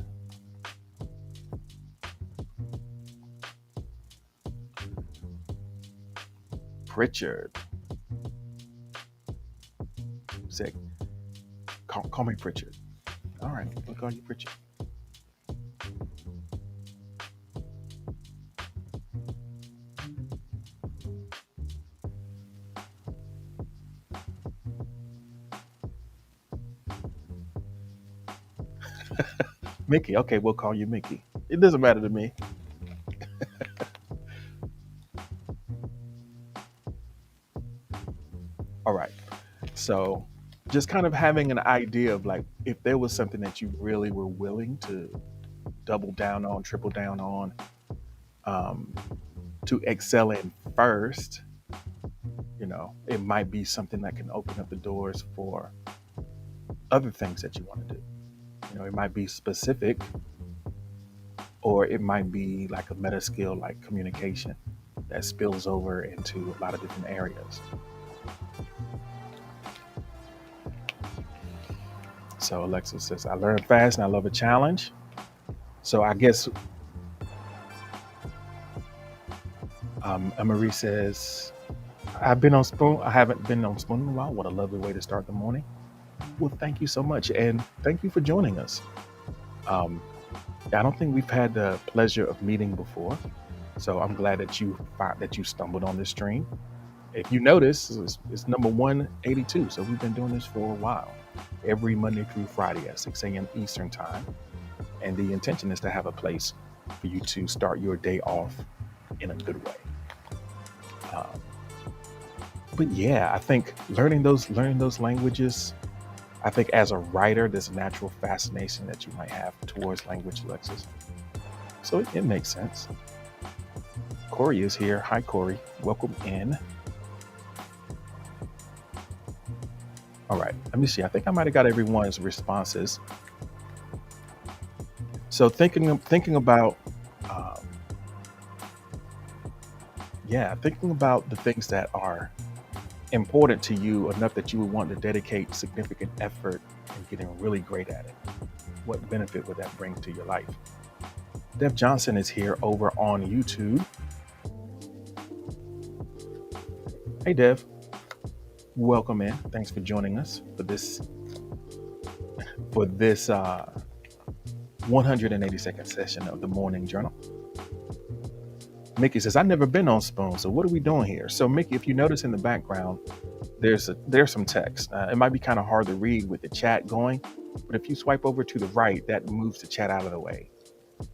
[SPEAKER 1] Pritchard said, call me Pritchard. All right, we'll call you Pritchard. Mickey, okay, we'll call you Mickey. It doesn't matter to me. All right. So just kind of having an idea of like if there was something that you really were willing to double down on, triple down on, um, to excel in first, it might be something that can open up the doors for other things that you want to do. It might be specific, or it might be like a meta skill like communication that spills over into a lot of different areas. So Alexis says, I learn fast and I love a challenge. So I guess Marie says, I've been on Spoon. I haven't been on Spoon in a while. What a lovely way to start the morning. Well, thank you so much. And thank you for joining us. Um, I don't think we've had the pleasure of meeting before. So I'm glad that you stumbled on this stream. If you notice, it's number 182. So we've been doing this for a while, every Monday through Friday at 6 a.m. Eastern time. And the intention is to have a place for you to start your day off in a good way. But yeah, I think learning those languages, I think as a writer, there's a natural fascination that you might have towards language, Alexis. So it makes sense. Corey is here. Hi, Corey. Welcome in. All right, let me see. I think I might have got everyone's responses. So thinking about, thinking about the things that are important to you enough that you would want to dedicate significant effort and getting really great at it. What benefit would that bring to your life? Dev Johnson is here over on YouTube. Hey, Dev. Welcome in. Thanks for joining us for this 182nd session of the Morning Journal. Mickey says, I've never been on Spoon, so what are we doing here? So Mickey, if you notice in the background, there's some text. It might be kind of hard to read with the chat going, but if you swipe over to the right, that moves the chat out of the way.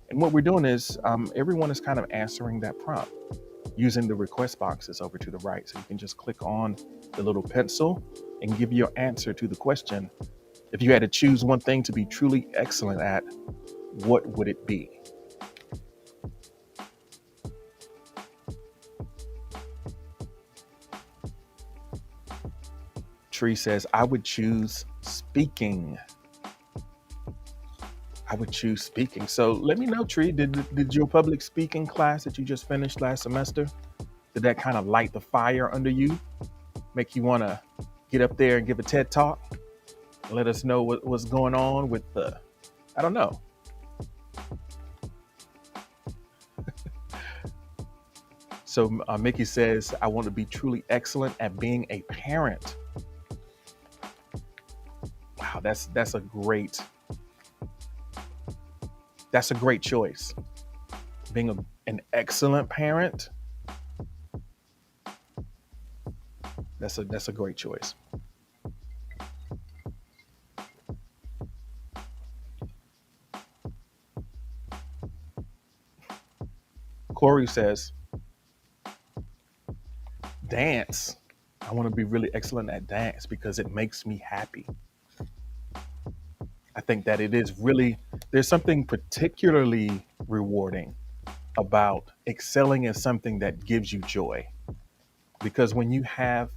[SPEAKER 1] And what we're doing is everyone is kind of answering that prompt using the request boxes over to the right. So you can just click on the little pencil and give your answer to the question. If you had to choose one thing to be truly excellent at, what would it be? Tree says, I would choose speaking. So let me know, Tree, did your public speaking class that you just finished last semester, did that kind of light the fire under you? Make you want to get up there and give a TED talk? Let us know what's going on with I don't know. So Mickey says, I want to be truly excellent at being a parent. Wow, that's a great choice. Being an excellent parent, that's a great choice. Corey says, dance. I want to be really excellent at dance because it makes me happy. I think that there's something particularly rewarding about excelling in something that gives you joy. Because when you have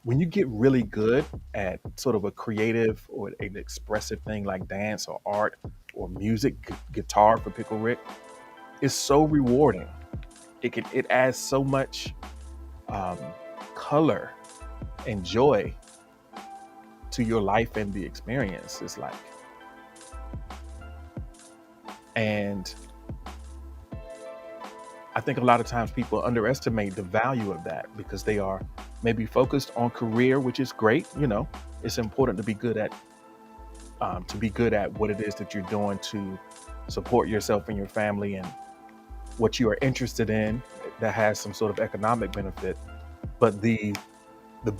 [SPEAKER 1] when you get really good at sort of a creative or an expressive thing like dance or art or music, guitar for Pickle Rick, it's so rewarding. It adds so much um, color and joy to your life and the experience. It's like, and I think a lot of times people underestimate the value of that because they are maybe focused on career, which is great. It's important to be good at what it is that you're doing to support yourself and your family and what you are interested in that has some sort of economic benefit. But the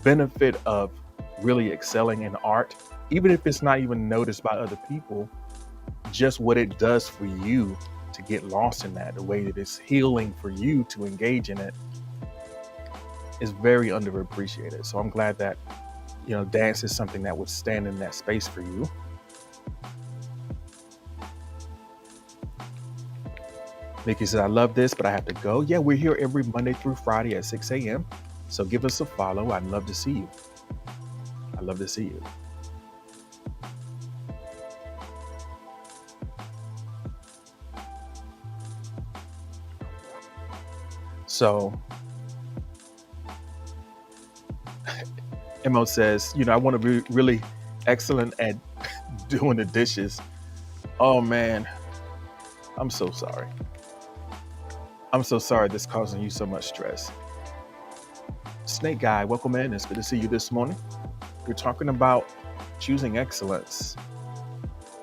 [SPEAKER 1] benefit of really excelling in art, even if it's not even noticed by other people, just what it does for you to get lost in that, the way that it's healing for you to engage in it, is very underappreciated. So I'm glad that dance is something that would stand in that space for you. Nikki says, I love this, but I have to go. Yeah, we're here every Monday through Friday at 6 a.m. So give us a follow. I'd love to see you. I'd love to see you. So Mo says, I want to be really excellent at doing the dishes. Oh man, I'm so sorry. I'm so sorry this causing you so much stress. Snake Guy, welcome in. It's good to see you this morning. We're talking about choosing excellence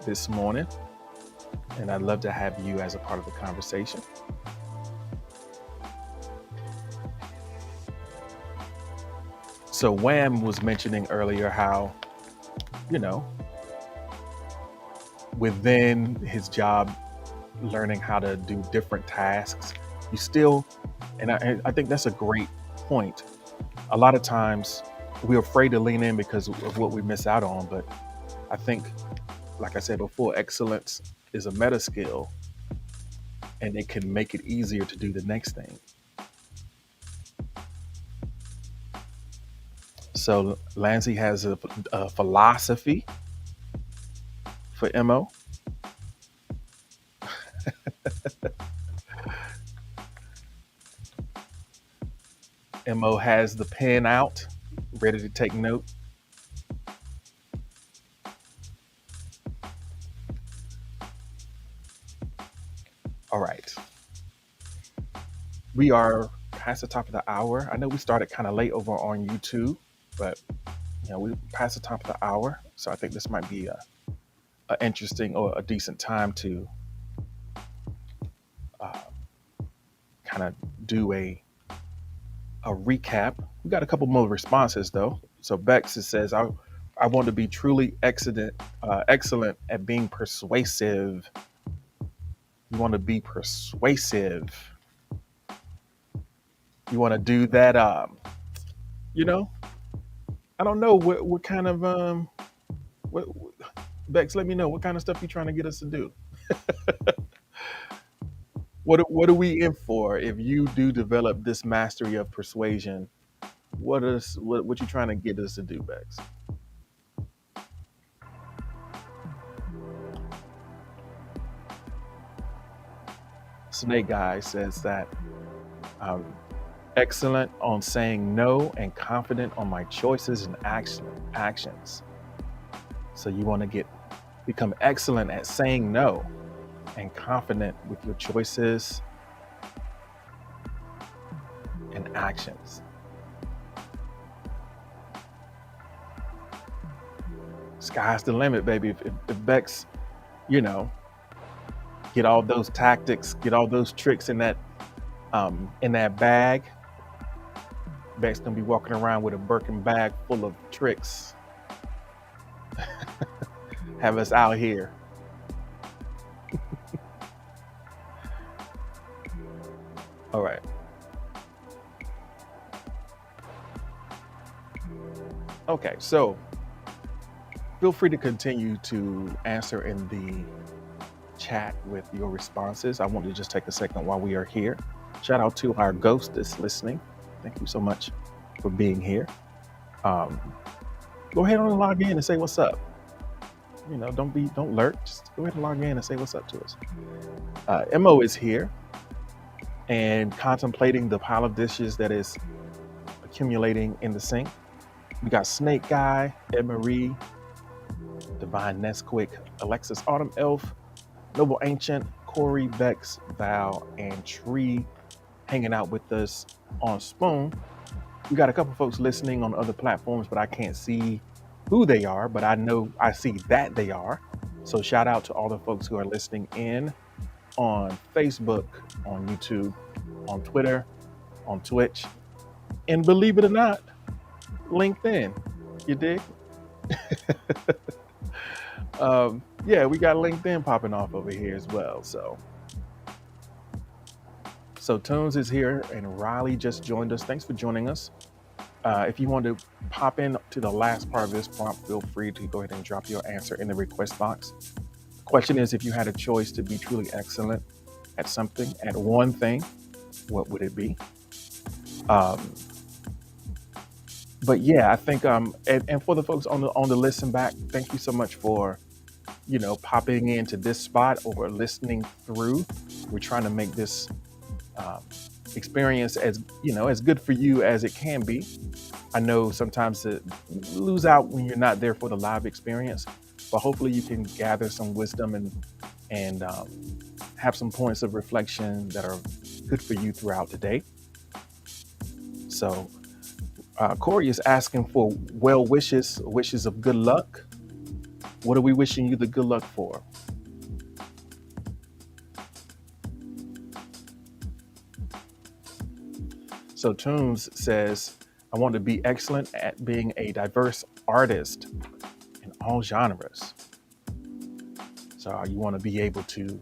[SPEAKER 1] this morning, and I'd love to have you as a part of the conversation. So Wham was mentioning earlier how, within his job, learning how to do different tasks, you still, and I think that's a great point. A lot of times we're afraid to lean in because of what we miss out on. But I think, like I said before, excellence is a meta skill and it can make it easier to do the next thing. So Lancey has a philosophy for Mo. Mo has the pen out, ready to take note. All right. We are past the top of the hour. I know we started kind of late over on YouTube, but we passed the top of the hour. So I think this might be a interesting or a decent time to kind of do a recap. We got a couple more responses though. So Bex says, I want to be truly excellent at being persuasive. You want to be persuasive. You want to do that. I don't know what kind of what, Bex. Let me know what kind of stuff you're trying to get us to do. What are we in for if you do develop this mastery of persuasion? What you trying to get us to do, Bex? Snake Guy says that excellent on saying no and confident on my choices and actions. So you want to become excellent at saying no and confident with your choices and actions. Sky's the limit, baby. If Bex, get all those tactics, get all those tricks in that bag, Bex gonna be walking around with a Birkin bag full of tricks. Have us out here. All right. Okay, so feel free to continue to answer in the chat with your responses. I want to just take a second while we are here. Shout out to our ghost that's listening. Thank you so much for being here. Um, Go ahead and log in and say what's up. Don't lurk. Just go ahead and log in and say what's up to us. Mo is here and contemplating the pile of dishes that is accumulating in the sink. We got Snake Guy, Ed Marie, Divine Nesquick, Alexis Autumn Elf, Noble Ancient, Corey, Bex, Val, and Tree hanging out with us on Spoon. We got a couple folks listening on other platforms, but I can't see who they are, but I see that they are. So shout out to all the folks who are listening in on Facebook, on YouTube, on Twitter, on Twitch, and believe it or not, LinkedIn. You dig? Yeah, we got LinkedIn popping off over here as well. So Tunes is here and Riley just joined us. Thanks for joining us. If you want to pop in to the last part of this prompt, feel free to go ahead and drop your answer in the request box. The question is, if you had a choice to be truly excellent at something, at one thing, what would it be? But yeah, I think and for the folks on the listen back, thank you so much for popping into this spot or listening through. We're trying to make this experience as good for you as it can be. I know sometimes you lose out when you're not there for the live experience, but hopefully you can gather some wisdom and have some points of reflection that are good for you throughout the day. So Corey is asking for well wishes of good luck. What are we wishing you the good luck for? So Toombs says, I want to be excellent at being a diverse artist in all genres. So you want to be able to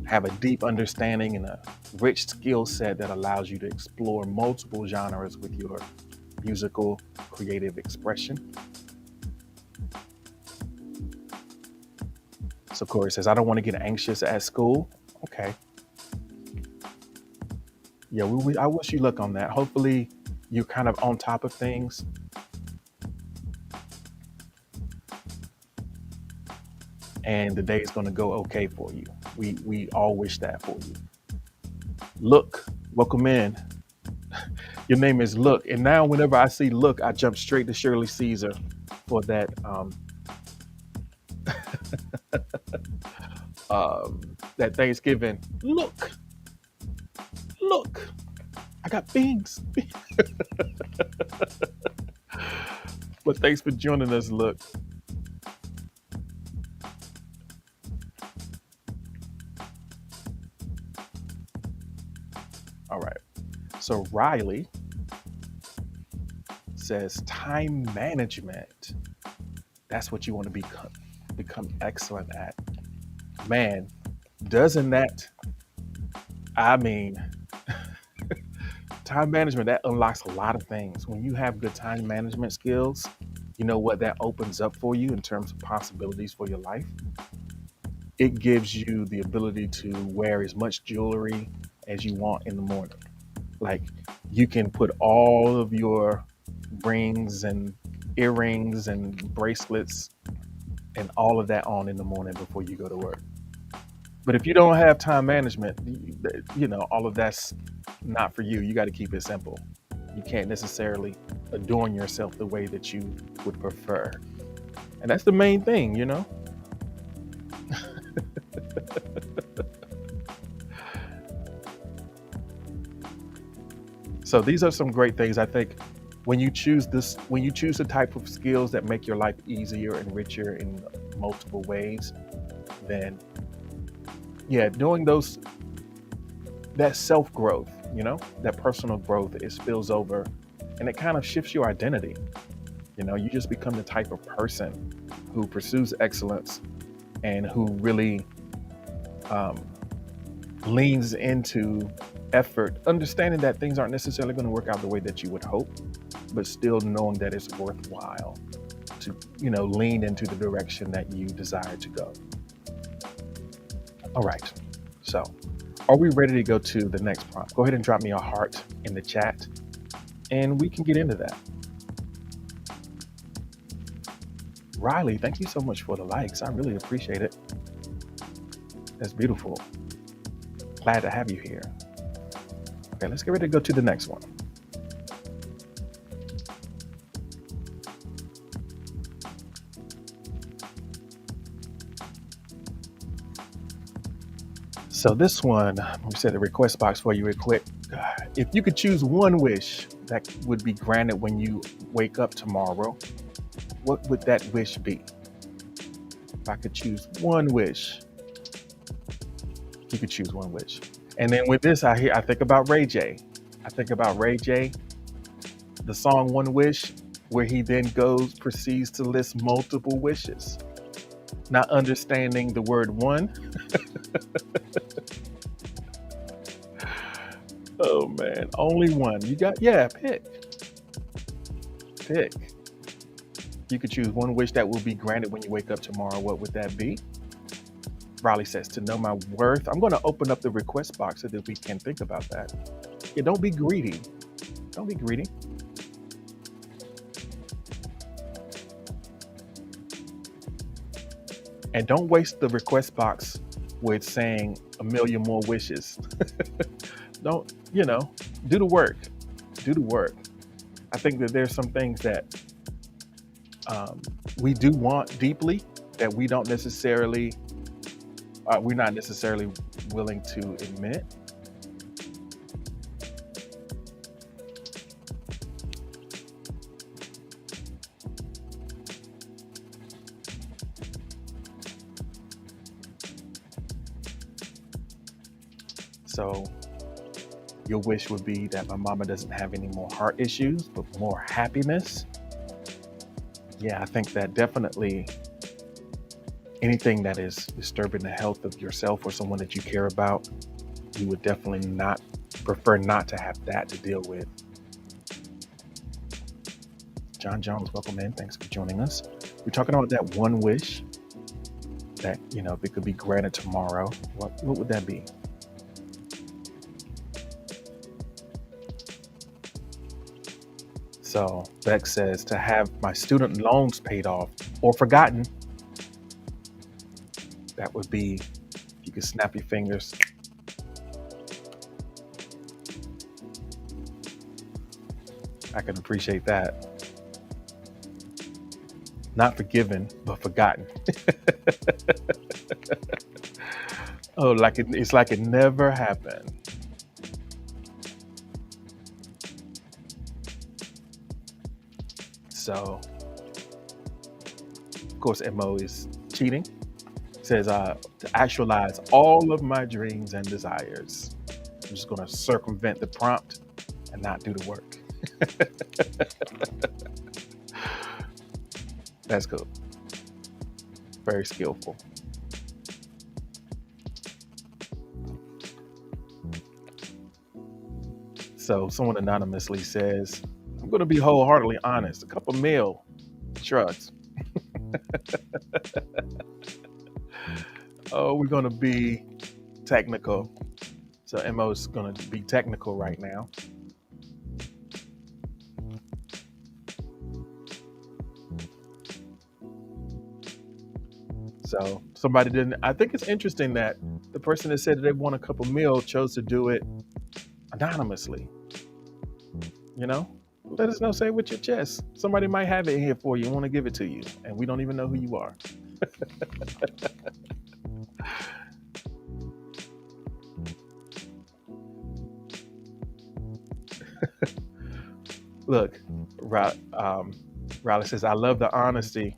[SPEAKER 1] have a deep understanding and a rich skill set that allows you to explore multiple genres with your musical creative expression. So Corey says, I don't want to get anxious at school. Okay. Yeah, I wish you luck on that. Hopefully you're kind of on top of things. And the day is going to go okay for you. We all wish that for you. Look, welcome in. Your name is Look. And now whenever I see Look, I jump straight to Shirley Caesar for that that Thanksgiving. Look, I got beans. But thanks for joining us, Look. All right. So Riley says time management. That's what you want to become excellent at. Man, doesn't that, I mean, time management, that unlocks a lot of things. When you have good time management skills, you know what that opens up for you in terms of possibilities for your life. It gives you the ability to wear as much jewelry as you want in the morning. Like you can put all of your rings and earrings and bracelets and all of that on in the morning before you go to work. But if you don't have time management, all of that's not for you. You got to keep it simple. You can't necessarily adorn yourself the way that you would prefer. And that's the main thing, So these are some great things. I think when you choose the type of skills that make your life easier and richer in multiple ways, then yeah, doing that self-growth, that personal growth, it spills over and it kind of shifts your identity. You just become the type of person who pursues excellence and who really leans into effort, understanding that things aren't necessarily going to work out the way that you would hope, but still knowing that it's worthwhile to, lean into the direction that you desire to go. All right. So are we ready to go to the next prompt? Go ahead and drop me a heart in the chat and we can get into that. Riley, thank you so much for the likes. I really appreciate it. That's beautiful. Glad to have you here. Okay, let's get ready to go to the next one. So this one, we said the request box for you real quick. If you could choose one wish that would be granted when you wake up tomorrow, what would that wish be? If I could choose one wish, you could choose one wish. And then with this, I think about Ray J. I think about Ray J, the song One Wish, where he then proceeds to list multiple wishes. Not understanding the word one. Oh man, only one. Pick. Pick. You could choose one wish that will be granted when you wake up tomorrow. What would that be? Riley says, to know my worth. I'm going to open up the request box so that we can think about that. Yeah, don't be greedy. Don't be greedy. And don't waste the request box with saying a million more wishes. Don't, do the work. Do the work. I think that there's some things that we do want deeply that we don't necessarily, we're not necessarily willing to admit. So your wish would be that my mama doesn't have any more heart issues, but more happiness. Yeah, I think that definitely anything that is disturbing the health of yourself or someone that you care about, you would definitely not prefer not to have that to deal with. John Jones, welcome in. Thanks for joining us. We're talking about that one wish that, if it could be granted tomorrow, what would that be? So Beck says to have my student loans paid off or forgotten. That would be, you could snap your fingers. I can appreciate that. Not forgiven, but forgotten. Oh, it's like it never happened. So, of course, MO is cheating. Says to actualize all of my dreams and desires. I'm just going to circumvent the prompt and not do the work. That's good. Very skillful. So someone anonymously says, I'm going to be wholeheartedly honest. A couple mil shrugs. Oh, we're going to be technical. So MO's going to be technical right now. So somebody didn't. I think it's interesting that the person that said that they won a couple mil chose to do it anonymously. Let us know. Say it with your chest. Somebody might have it here for you and want to give it to you, and we don't even know who you are. Look, Riley says, I love the honesty.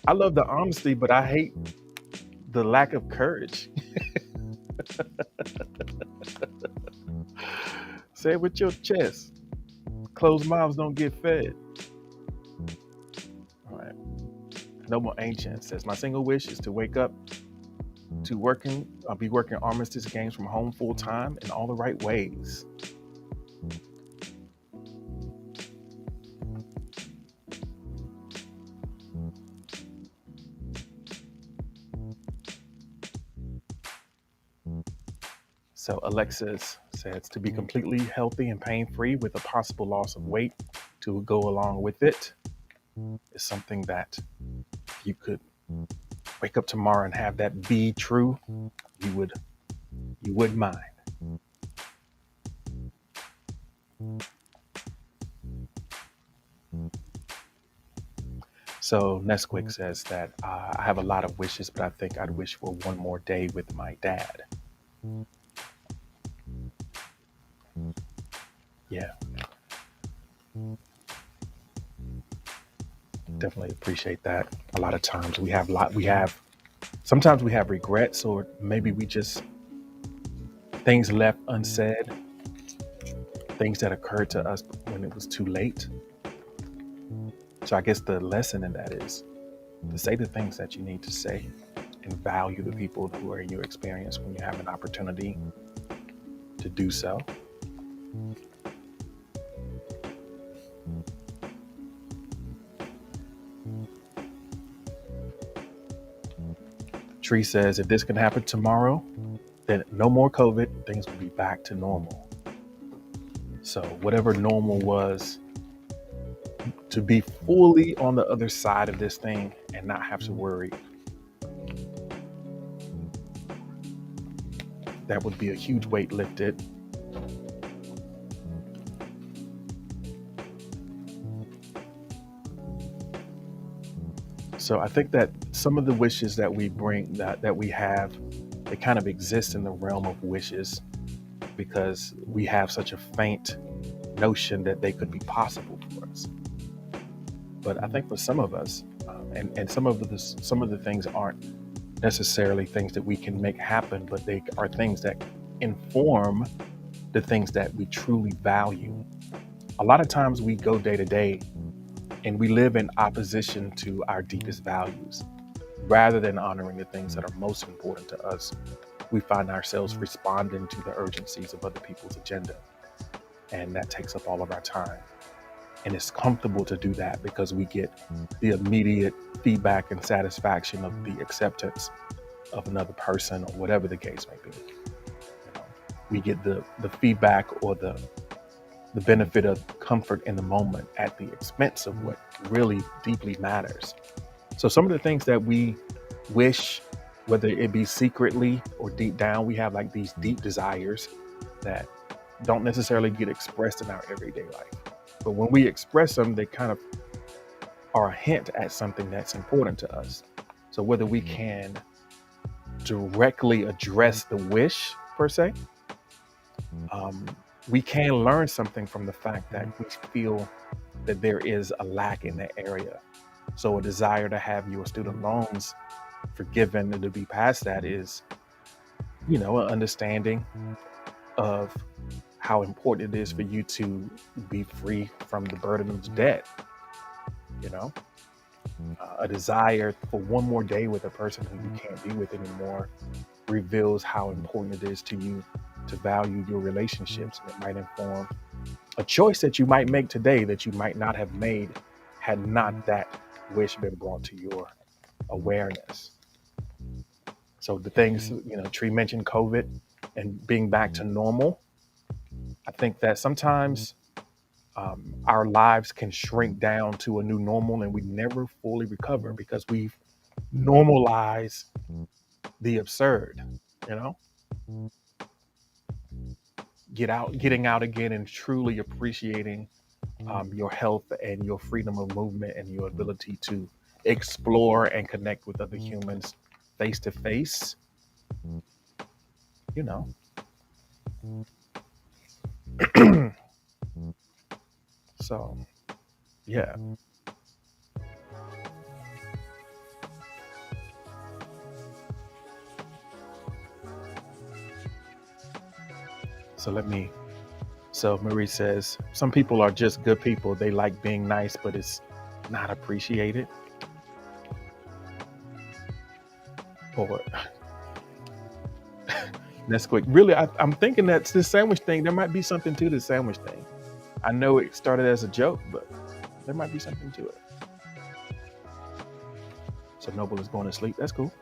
[SPEAKER 1] I love the honesty, but I hate the lack of courage. Say it with your chest. Closed mouths don't get fed. All right. Noble Ancient says, my single wish is to wake up to be working armistice games from home full time in all the right ways. So Alexis says to be completely healthy and pain-free with a possible loss of weight to go along with it is something that you could wake up tomorrow and have that be true, you wouldn't mind. So Nesquik says that I have a lot of wishes, but I think I'd wish for one more day with my dad. Yeah, definitely appreciate that. A lot of times sometimes we have regrets, or maybe we just things left unsaid, things that occurred to us when it was too late. So I guess the lesson in that is to say the things that you need to say and value the people who are in your experience when you have an opportunity to do so. Tree says, if this can happen tomorrow, then no more COVID, things will be back to normal. So whatever normal was, to be fully on the other side of this thing and not have to worry, that would be a huge weight lifted. So I think that some of the wishes that we bring, that we have, they kind of exist in the realm of wishes because we have such a faint notion that they could be possible for us. But I think for some of us, and some of the things aren't necessarily things that we can make happen, but they are things that inform the things that we truly value. A lot of times we go day to day and we live in opposition to our deepest values. Rather than honoring the things that are most important to us, we find ourselves responding to the urgencies of other people's agenda. And that takes up all of our time. And it's comfortable to do that because we get the immediate feedback and satisfaction of the acceptance of another person or whatever the case may be. You know, we get the feedback or the benefit of comfort in the moment at the expense of what really deeply matters. So some of the things that we wish, whether it be secretly or deep down, we have like these deep desires that don't necessarily get expressed in our everyday life. But when we express them, they kind of are a hint at something that's important to us. So whether we can directly address the wish per se, we can learn something from the fact that we feel that there is a lack in that area. So a desire to have your student loans forgiven and to be past that is, an understanding of how important it is for you to be free from the burden of debt. A desire for one more day with a person who you can't be with anymore reveals how important it is to you to value your relationships. And it might inform a choice that you might make today that you might not have made had not that wish been brought to your awareness. So the things, Tree mentioned COVID and being back to normal. I think that sometimes our lives can shrink down to a new normal and we never fully recover because we've normalized the absurd, you know, getting out again and truly appreciating your health and your freedom of movement and your ability to explore and connect with other humans face to face, you know. So, yeah. So Marie says, some people are just good people. They like being nice, but it's not appreciated. Or that's quick. Really, I'm thinking that this sandwich thing, there might be something to the sandwich thing. I know it started as a joke, but there might be something to it. So Noble is going to sleep. That's cool.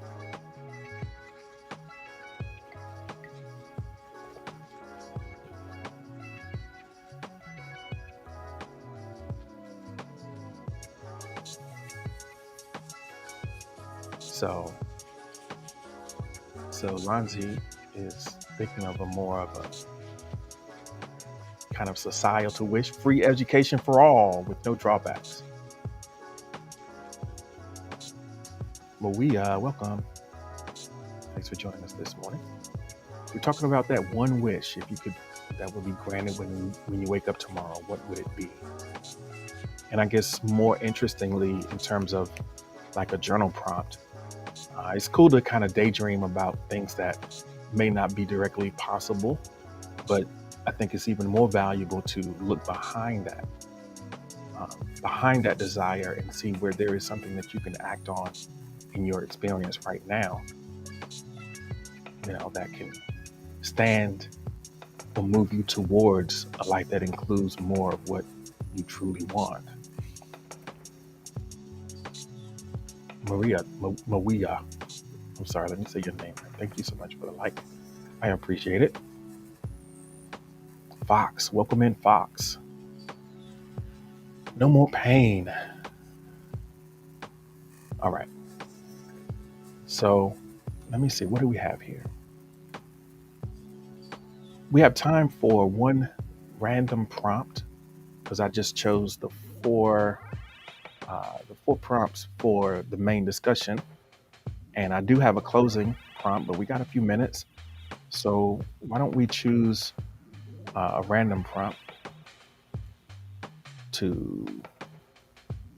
[SPEAKER 1] So, Lonzi is thinking of a more of a kind of societal wish: free education for all with no drawbacks. Maria, welcome. Thanks for joining us this morning. We're talking about that one wish, if you could, that would be granted when you wake up tomorrow. What would it be? And I guess more interestingly, in terms of like a journal prompt, it's cool to kind of daydream about things that may not be directly possible, but I think it's even more valuable to look behind that desire and see where there is something that you can act on in your experience right now, that can stand or move you towards a life that includes more of what you truly want. Maria, I'm sorry, let me say your name. Thank you so much for the like. I appreciate it. Fox, welcome in, Fox. No more pain. All right. So let me see, what do we have here? We have time for one random prompt because I just chose the four prompts for the main discussion. And I do have a closing prompt, but we got a few minutes. So why don't we choose a random prompt to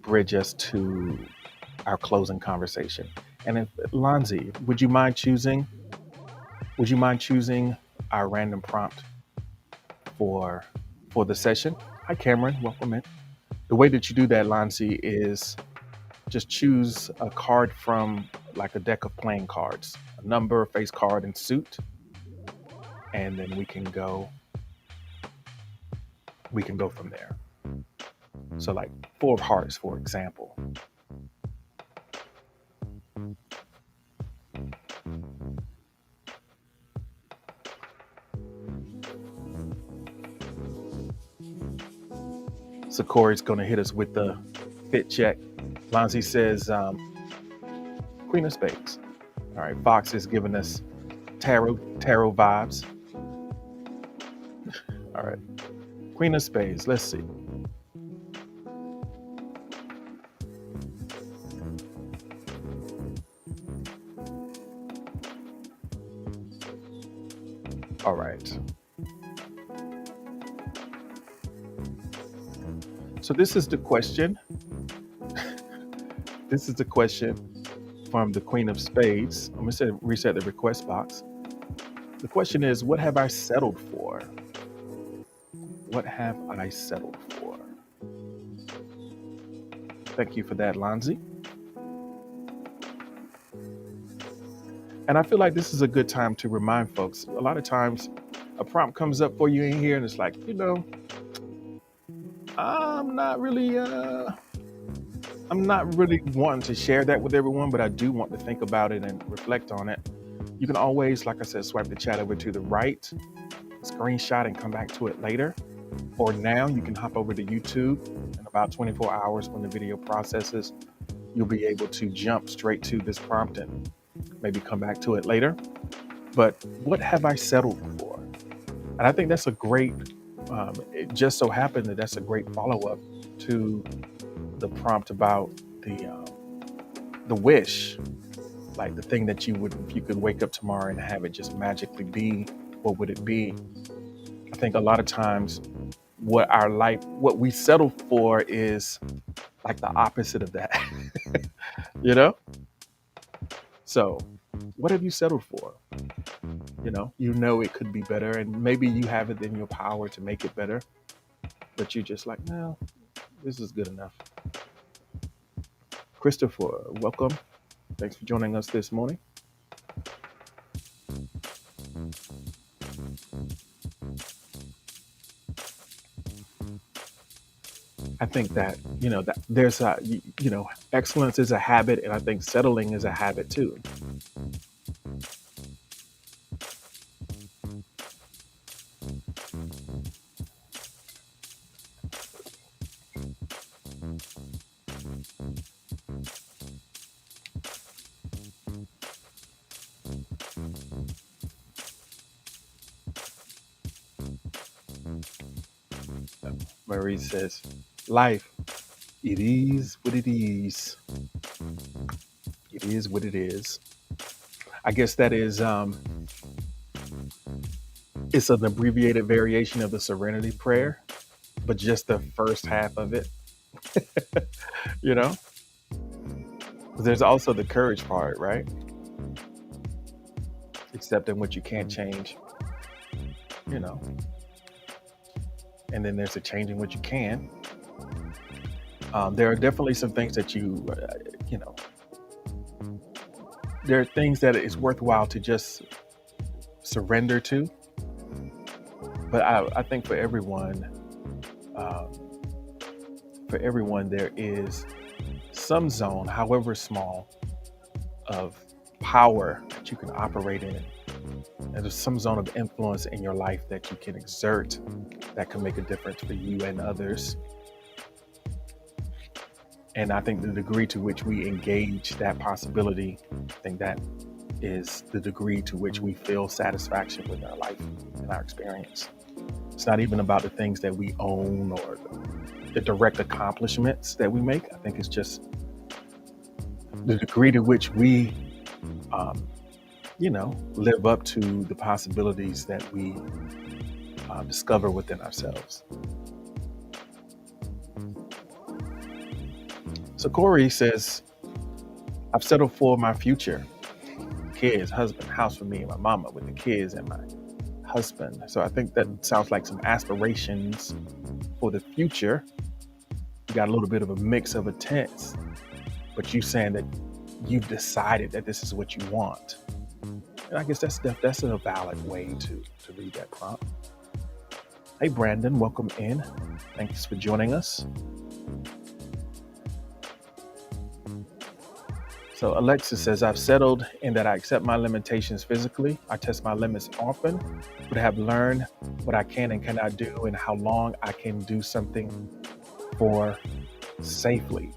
[SPEAKER 1] bridge us to our closing conversation. And if Lonzi, would you mind choosing our random prompt for the session? Hi Cameron, welcome in. The way that you do that, Lonzi, is just choose a card from like a deck of playing cards, a number, face card, and suit, and then we can go from there. So like 4 of hearts, for example. Sakori's going to hit us with the fit check. Lonzi says Queen of Spades. All right, Fox is giving us tarot vibes. All right, Queen of Spades. Let's see. All right. So this is the question. This is the question from the Queen of Spades. I'm going to reset the request box. The question is, what have I settled for? What have I settled for? Thank you for that, Lonzi. And I feel like this is a good time to remind folks. A lot of times a prompt comes up for you in here and it's like, I'm not really wanting to share that with everyone, but I do want to think about it and reflect on it. You can always, like I said, swipe the chat over to the right, screenshot and come back to it later. Or now you can hop over to YouTube. In about 24 hours when the video processes, you'll be able to jump straight to this prompt and maybe come back to it later. But what have I settled for? And I think that's a great, it just so happened that that's a great follow-up to the prompt about the wish, like the thing that you would, if you could wake up tomorrow and have it just magically be, what would it be? I think a lot of times what we settle for is like the opposite of that, So what have you settled for? It could be better, and maybe you have it in your power to make it better, but you're just like, no, this is good enough. Christopher, welcome. Thanks for joining us this morning. I think that, that there's excellence is a habit, and I think settling is a habit too. Marie says, life, it is what it is. It is what it is. I guess that is it's an abbreviated variation of the serenity prayer, but just the first half of it, you know? There's also the courage part, right? Accepting what you can't change, you know. And then there's the changing what you can. There are definitely some things that you know, there are things that it's worthwhile to just surrender to. But I think um, for everyone, there is some zone, however small, of power that you can operate in. And there's some zone of influence in your life that you can exert that can make a difference for you and others. And I think the degree to which we engage that possibility, I think that is the degree to which we feel satisfaction with our life and our experience. It's not even about the things that we own or the direct accomplishments that we make. I think it's just the degree to which we, live up to the possibilities that we discover within ourselves. So Corey says, I've settled for my future, kids, husband, house for me and my mama with the kids and my husband. So I think that sounds like some aspirations for the future. You got a little bit of a mix of intents, but you saying that you've decided that this is what you want. And I guess that's a valid way to read that prompt. Hey, Brandon, welcome in. Thanks for joining us. So Alexis says, I've settled in that I accept my limitations physically. I test my limits often, but have learned what I can and cannot do and how long I can do something for safely.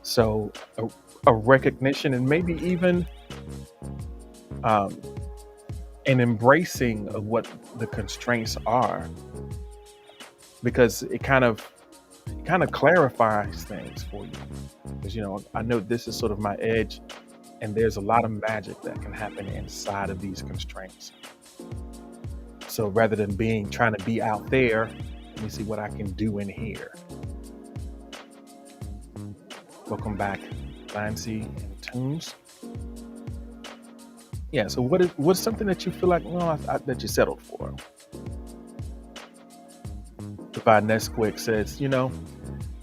[SPEAKER 1] So a recognition and maybe even an embracing of what the constraints are, because it kind of clarifies things for you. Because I know this is sort of my edge, and there's a lot of magic that can happen inside of these constraints. So rather than trying to be out there, let me see what I can do in here. Welcome back, Lancy and Tunes. Yeah, so what's something that you feel like, that you settled for? Divine Nesquik says,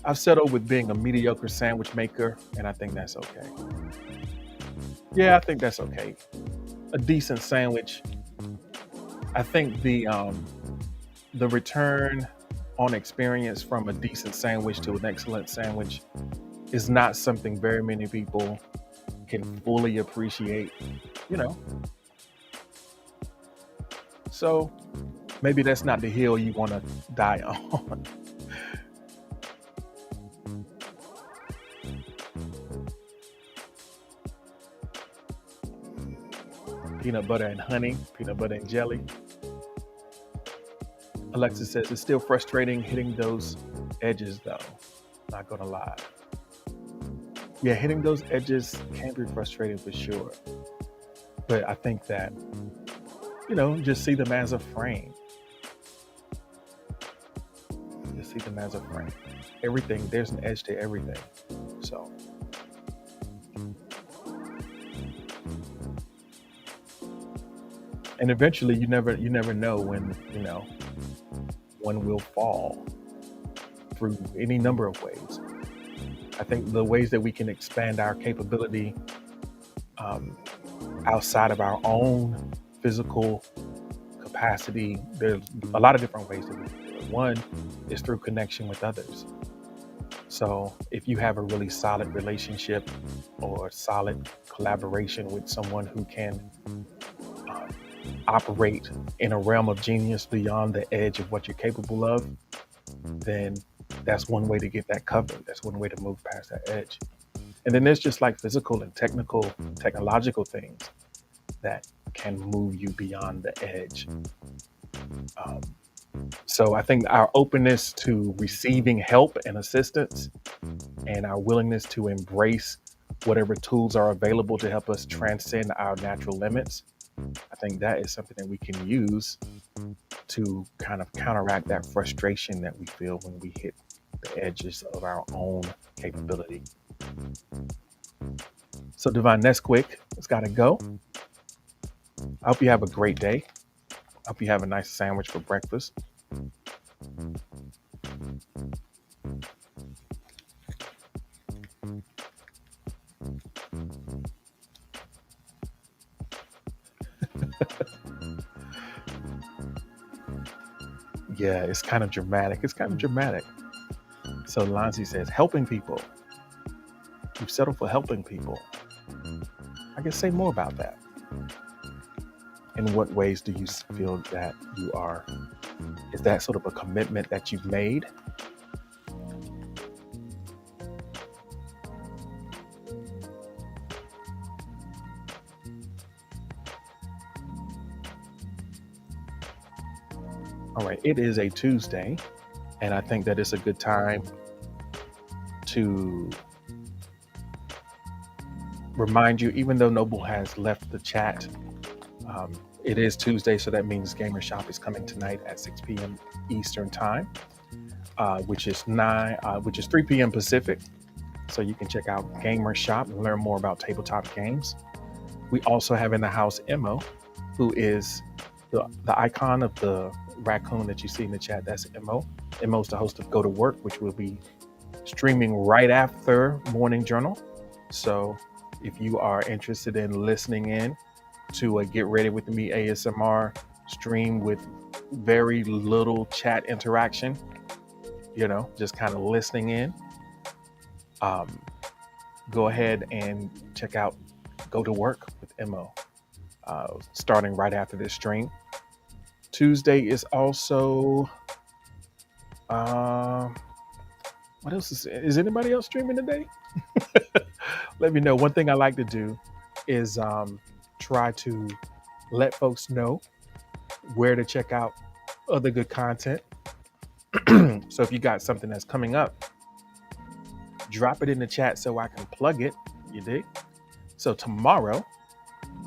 [SPEAKER 1] I've settled with being a mediocre sandwich maker, and I think that's okay. Yeah, I think that's okay. A decent sandwich. I think the return on experience from a decent sandwich to an excellent sandwich is not something very many people can fully appreciate, So maybe that's not the hill you want to die on. Peanut butter and honey, peanut butter and jelly. Alexis says, it's still frustrating hitting those edges though. Not gonna lie. Yeah, hitting those edges can be frustrating for sure. But I think that, just see them as a frame. Just see them as a frame. Everything, there's an edge to everything. So. And eventually you never know when, one will fall through any number of ways. I think the ways that we can expand our capability outside of our own physical capacity, there's a lot of different ways that we can do it. One is through connection with others. So if you have a really solid relationship or solid collaboration with someone who can operate in a realm of genius beyond the edge of what you're capable of, then that's one way to get that covered. That's one way to move past that edge. And then there's just like physical and technological things that can move you beyond the edge. So I think our openness to receiving help and assistance and our willingness to embrace whatever tools are available to help us transcend our natural limits, I think that is something that we can use to kind of counteract that frustration that we feel when we hit the edges of our own capability. So, Divine, that's quick. It's got to go. I hope you have a great day. I hope you have a nice sandwich for breakfast. Yeah, it's kind of dramatic. It's kind of dramatic. So, Lanzi says, helping people. You've settled for helping people. I guess say more about that. In what ways do you feel that you are? Is that sort of a commitment that you've made? All right, it is a Tuesday, and I think that it's a good time to remind you, even though Noble has left the chat, it is Tuesday, so that means Gamer Shop is coming tonight at 6 p.m. Eastern Time, which is 3 p.m. Pacific. So you can check out Gamer Shop and learn more about tabletop games. We also have in the house Mo, who is the icon of the raccoon that you see in the chat. That's Mo. Mo's the host of Go to Work, which will be streaming right after Morning Journal. So if you are interested in listening in to a Get Ready With Me ASMR stream with very little chat interaction, just kind of listening in, go ahead and check out Go to Work with Mo, starting right after this stream. Tuesday is also, what else is anybody else streaming today? Let me know. One thing I like to do is try to let folks know where to check out other good content. So if you got something that's coming up, drop it in the chat so I can plug it. You dig? So tomorrow,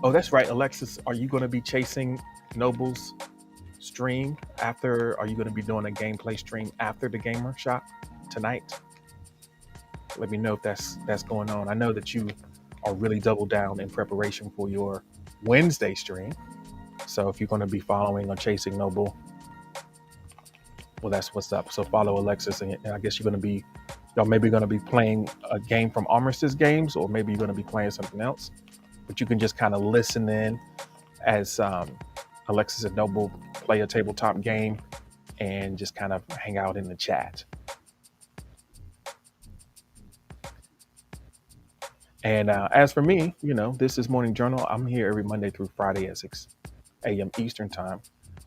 [SPEAKER 1] oh, that's right, Alexis, are you going to be chasing Noble's stream after? Are you going to be doing a gameplay stream after the Gamer Shop tonight? Let me know if that's going on. I know that you are really double down in preparation for your Wednesday stream. So if you're going to be following or chasing Noble, well, that's what's up. So follow Alexis, and I guess y'all maybe going to be playing a game from Armistice Games, or maybe you're going to be playing something else. But you can just kind of listen in as Alexis and Noble play a tabletop game and just kind of hang out in the chat. And as for me, this is Morning Journal. I'm here every Monday through Friday at 6 a.m. Eastern Time.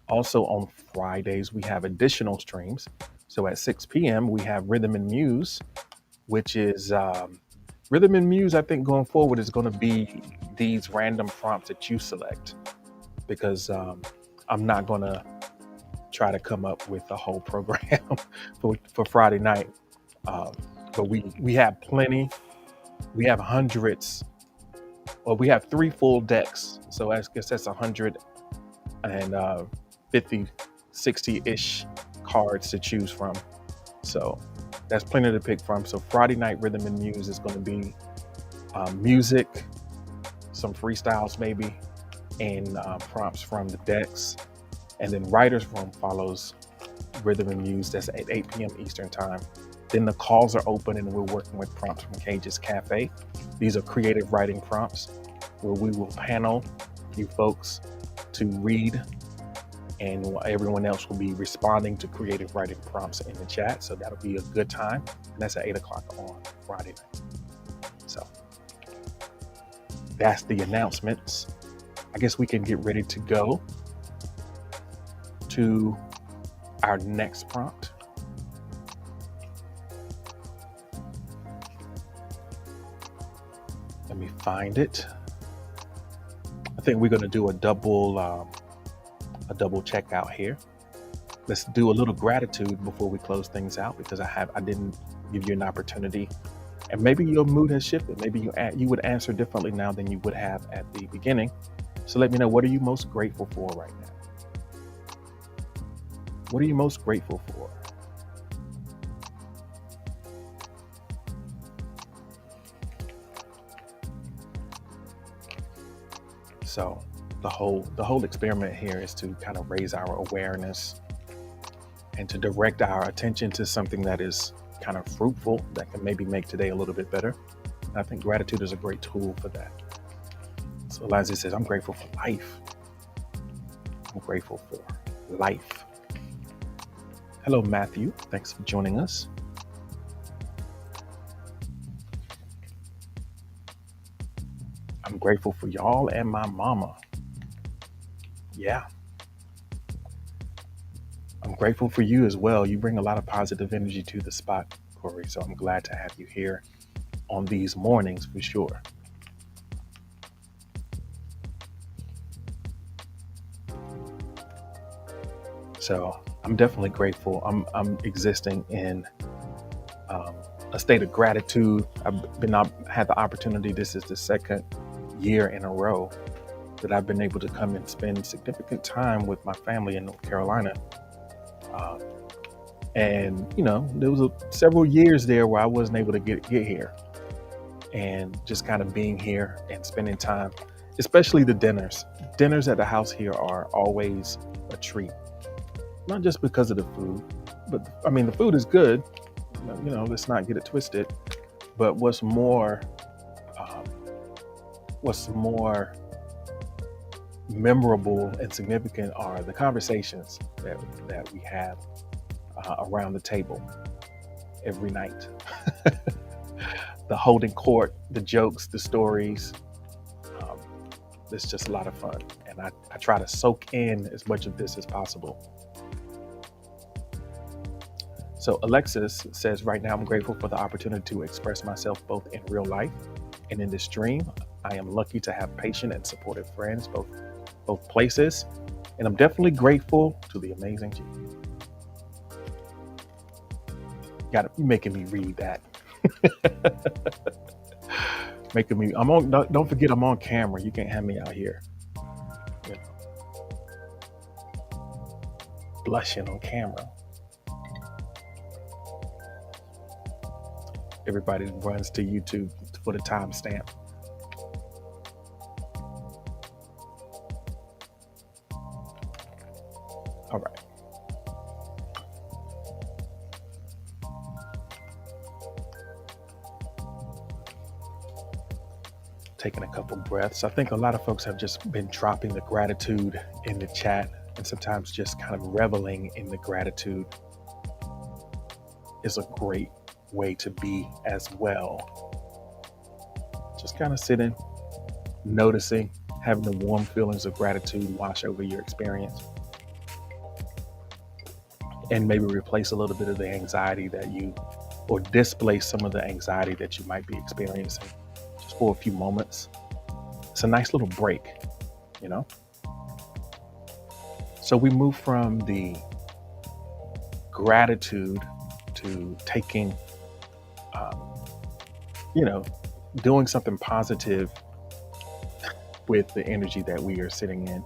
[SPEAKER 1] Also on Fridays, we have additional streams. So at 6 p.m., we have Rhythm and Muse, which is Rhythm and Muse, I think going forward is going to be these random prompts that you select, because I'm not going to try to come up with a whole program for Friday night. But we have plenty. We have hundreds. Well, we have 3 full decks. So I guess that's 150, 60-ish cards to choose from. So that's plenty to pick from. So Friday night Rhythm and Muse is going to be music, some freestyles maybe, and prompts from the decks. And then Writer's Room follows Rhythm and Muse. That's at 8 p.m. Eastern Time. Then the calls are open, and we're working with prompts from Cage's Cafe. These are creative writing prompts where we will panel you folks to read, and everyone else will be responding to creative writing prompts in the chat. So that'll be a good time. And that's at 8 o'clock on Friday night. So that's the announcements. I guess we can get ready to go to our next prompt. Let me find it. I think we're going to do a double checkout here. let's do a little gratitude before we close things out, because I didn't give you an opportunity, and maybe your mood has shifted. Maybe you would answer differently now than you would have at the beginning. So let me know, what are you most grateful for right now? What are you most grateful for? So the whole experiment here is to kind of raise our awareness and to direct our attention to something that is kind of fruitful, that can maybe make today a little bit better. And I think gratitude is a great tool for that. So Eliza says, I'm grateful for life. I'm grateful for life. Hello, Matthew. Thanks for joining us. I'm grateful for y'all and my mama. Yeah. I'm grateful for you as well. You bring a lot of positive energy to the spot, Corey. So I'm glad to have you here on these mornings for sure. So I'm definitely grateful. I'm existing in a state of gratitude. Had the opportunity. This is the second year in a row that I've been able to come and spend significant time with my family in North Carolina. And there was several years there where I wasn't able to get here, and just kind of being here and spending time, especially the dinners. Dinners at the house here are always a treat, not just because of the food, but I mean, the food is good. Let's not get it twisted. But what's more memorable and significant are the conversations that we have around the table every night. The holding court, the jokes, the stories. It's just a lot of fun. And I try to soak in as much of this as possible. So Alexis says, right now I'm grateful for the opportunity to express myself both in real life and in this stream. I am lucky to have patient and supportive friends, both places. And I'm definitely grateful to the amazing G. You're making me read that. Don't forget I'm on camera. You can't have me out here, blushing on camera. Everybody runs to YouTube for the timestamp. All right. Taking a couple breaths. I think a lot of folks have just been dropping the gratitude in the chat, and sometimes just kind of reveling in the gratitude is a great way to be as well. Just kind of sitting, noticing, having the warm feelings of gratitude wash over your experience, and maybe replace a little bit of the anxiety or displace some of the anxiety that you might be experiencing just for a few moments. It's a nice little break, So we move from the gratitude to taking, doing something positive with the energy that we are sitting in.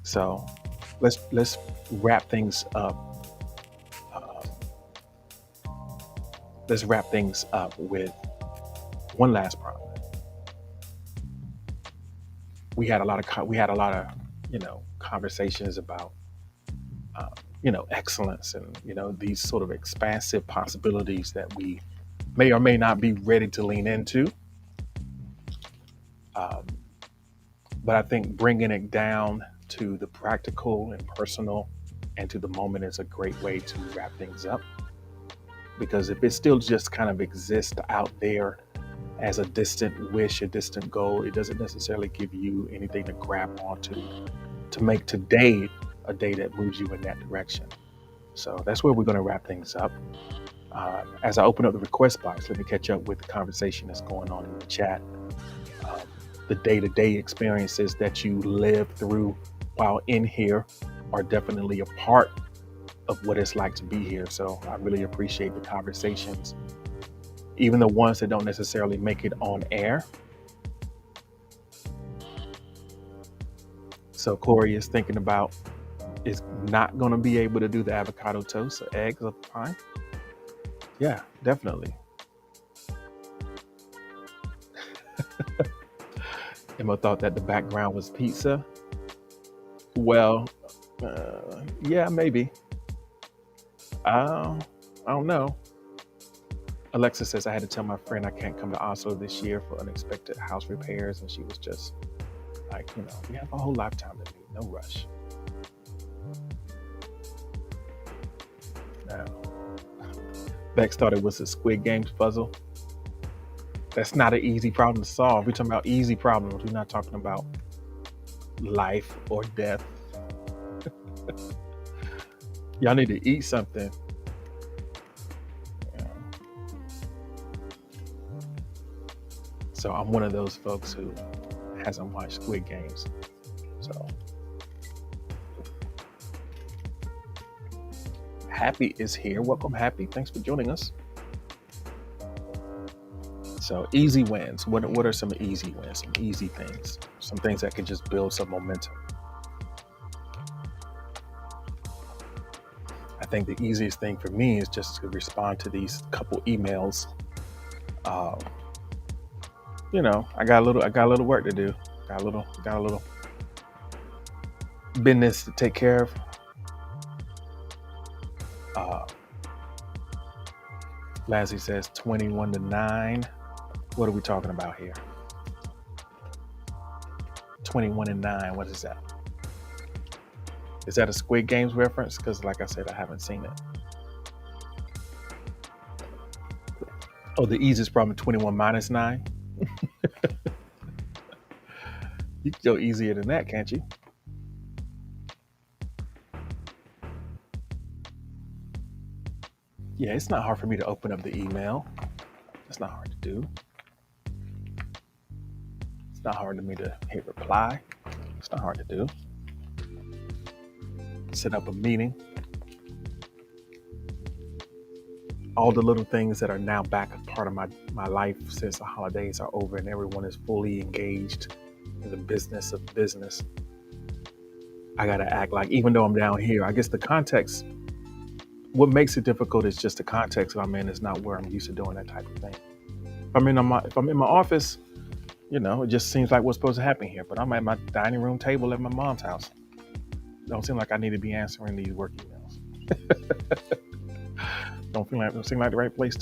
[SPEAKER 1] So let's wrap things up. Let's wrap things up with one last promise. We had a lot of conversations about excellence and these sort of expansive possibilities that we may or may not be ready to lean into. But I think bringing it down to the practical and personal and to the moment is a great way to wrap things up. Because if it still just kind of exists out there as a distant wish, a distant goal, it doesn't necessarily give you anything to grab onto to make today a day that moves you in that direction. So that's where we're going to wrap things up. As I open up the request box, let me catch up with the conversation that's going on in the chat. The day-to-day experiences that you live through while in here, are definitely a part of what it's like to be here. So I really appreciate the conversations, even the ones that don't necessarily make it on air. So Corey is thinking about is not going to be able to do the avocado toast or eggs or pie. Yeah, definitely. Emma thought that the background was pizza. Well, yeah, maybe. I don't know. Alexis says I had to tell my friend I can't come to Oslo this year for unexpected house repairs, and she was just like, we have a whole lifetime to meet, no rush. Now, Bex thought it was a Squid Games puzzle. That's not an easy problem to solve. We're talking about easy problems. We're not talking about life or death. Y'all need to eat something. So I'm one of those folks who hasn't watched Squid Games. So Happy is here. Welcome, Happy. Thanks for joining us. So easy wins. What are some easy wins? Some easy things. Some things that can just build some momentum. I think the easiest thing for me is just to respond to these couple emails. I got a little work to do. Got a little business to take care of. Lassie says 21-9. What are we talking about here? 21-9. What is that? Is that a Squid Games reference? Because like I said, I haven't seen it. Oh, the easiest problem, 21 minus 9. You can go easier than that, can't you? Yeah, it's not hard for me to open up the email. It's not hard to do. It's not hard for me to hit reply. It's not hard to do. Set up a meeting. All the little things that are now back a part of my life since the holidays are over and everyone is fully engaged in the business of business. I got to act like, even though I'm down here, I guess the context, what makes it difficult is just the context that I'm in is not where I'm used to doing that type of thing. If I'm in my office, it just seems like what's supposed to happen here. But I'm at my dining room table at my mom's house. Don't seem like I need to be answering these work emails. Don't seem like the right place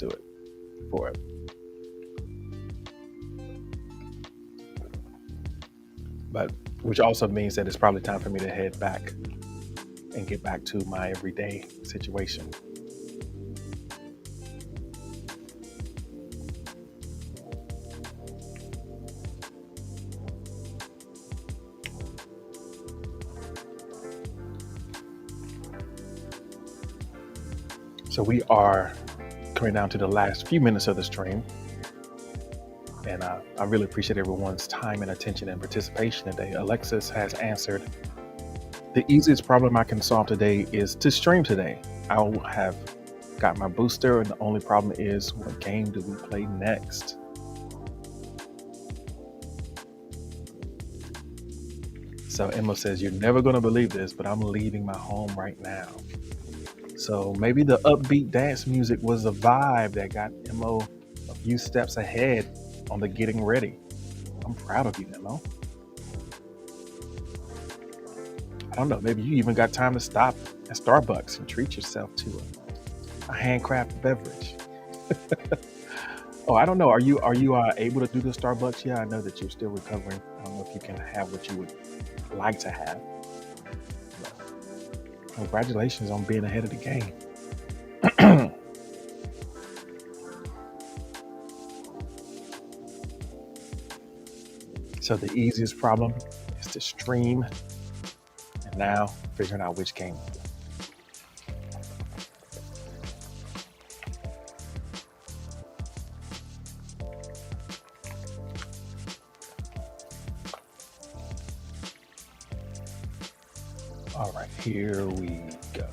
[SPEAKER 1] for it. But which also means that it's probably time for me to head back and get back to my everyday situation. So we are coming down to the last few minutes of the stream. And I really appreciate everyone's time and attention and participation today. Alexis has answered. The easiest problem I can solve today is to stream today. I will have got my booster, and the only problem is, what game do we play next? So Emma says, you're never going to believe this, but I'm leaving my home right now. So maybe the upbeat dance music was the vibe that got Emma a few steps ahead on the getting ready. I'm proud of you, Emma. I don't know, maybe you even got time to stop at Starbucks and treat yourself to a handcrafted beverage. Oh, I don't know. Are you able to do the Starbucks? Yeah, I know that you're still recovering. I don't know if you can have what you would like to have. But congratulations on being ahead of the game. So the easiest problem is to stream, and now figuring out which game. All right, here we go.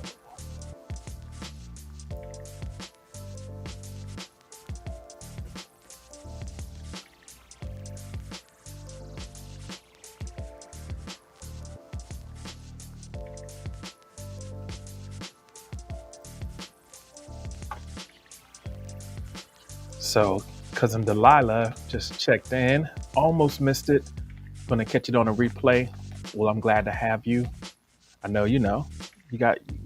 [SPEAKER 1] So, cousin Delilah just checked in, almost missed it. Gonna catch it on a replay. Well, I'm glad to have you. I know you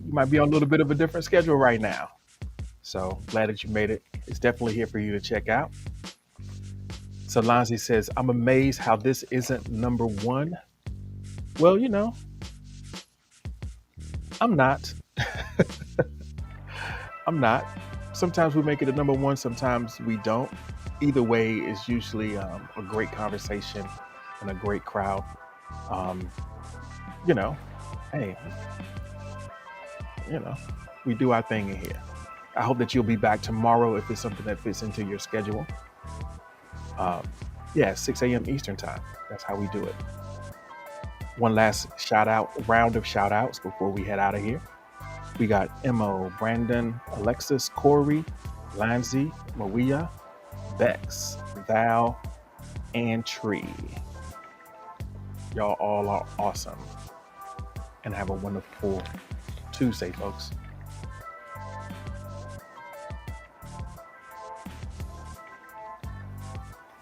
[SPEAKER 1] might be on a little bit of a different schedule right now. So glad that you made it. It's definitely here for you to check out. So Lonzy says, I'm amazed how this isn't number one. Well, I'm not. I'm not. Sometimes we make it a number one, sometimes we don't. Either way is usually a great conversation and a great crowd. Um, you know, hey, you know, we do our thing in here. I hope that you'll be back tomorrow if it's something that fits into your schedule. Um, yeah, 6 a.m. Eastern time. That's how we do it. One last round of shout outs before we head out of here. We got Mo, Brandon, Alexis, Corey, Lanzi, Maria, Bex, Val, and Tree. Y'all all are awesome. And have a wonderful Tuesday, folks.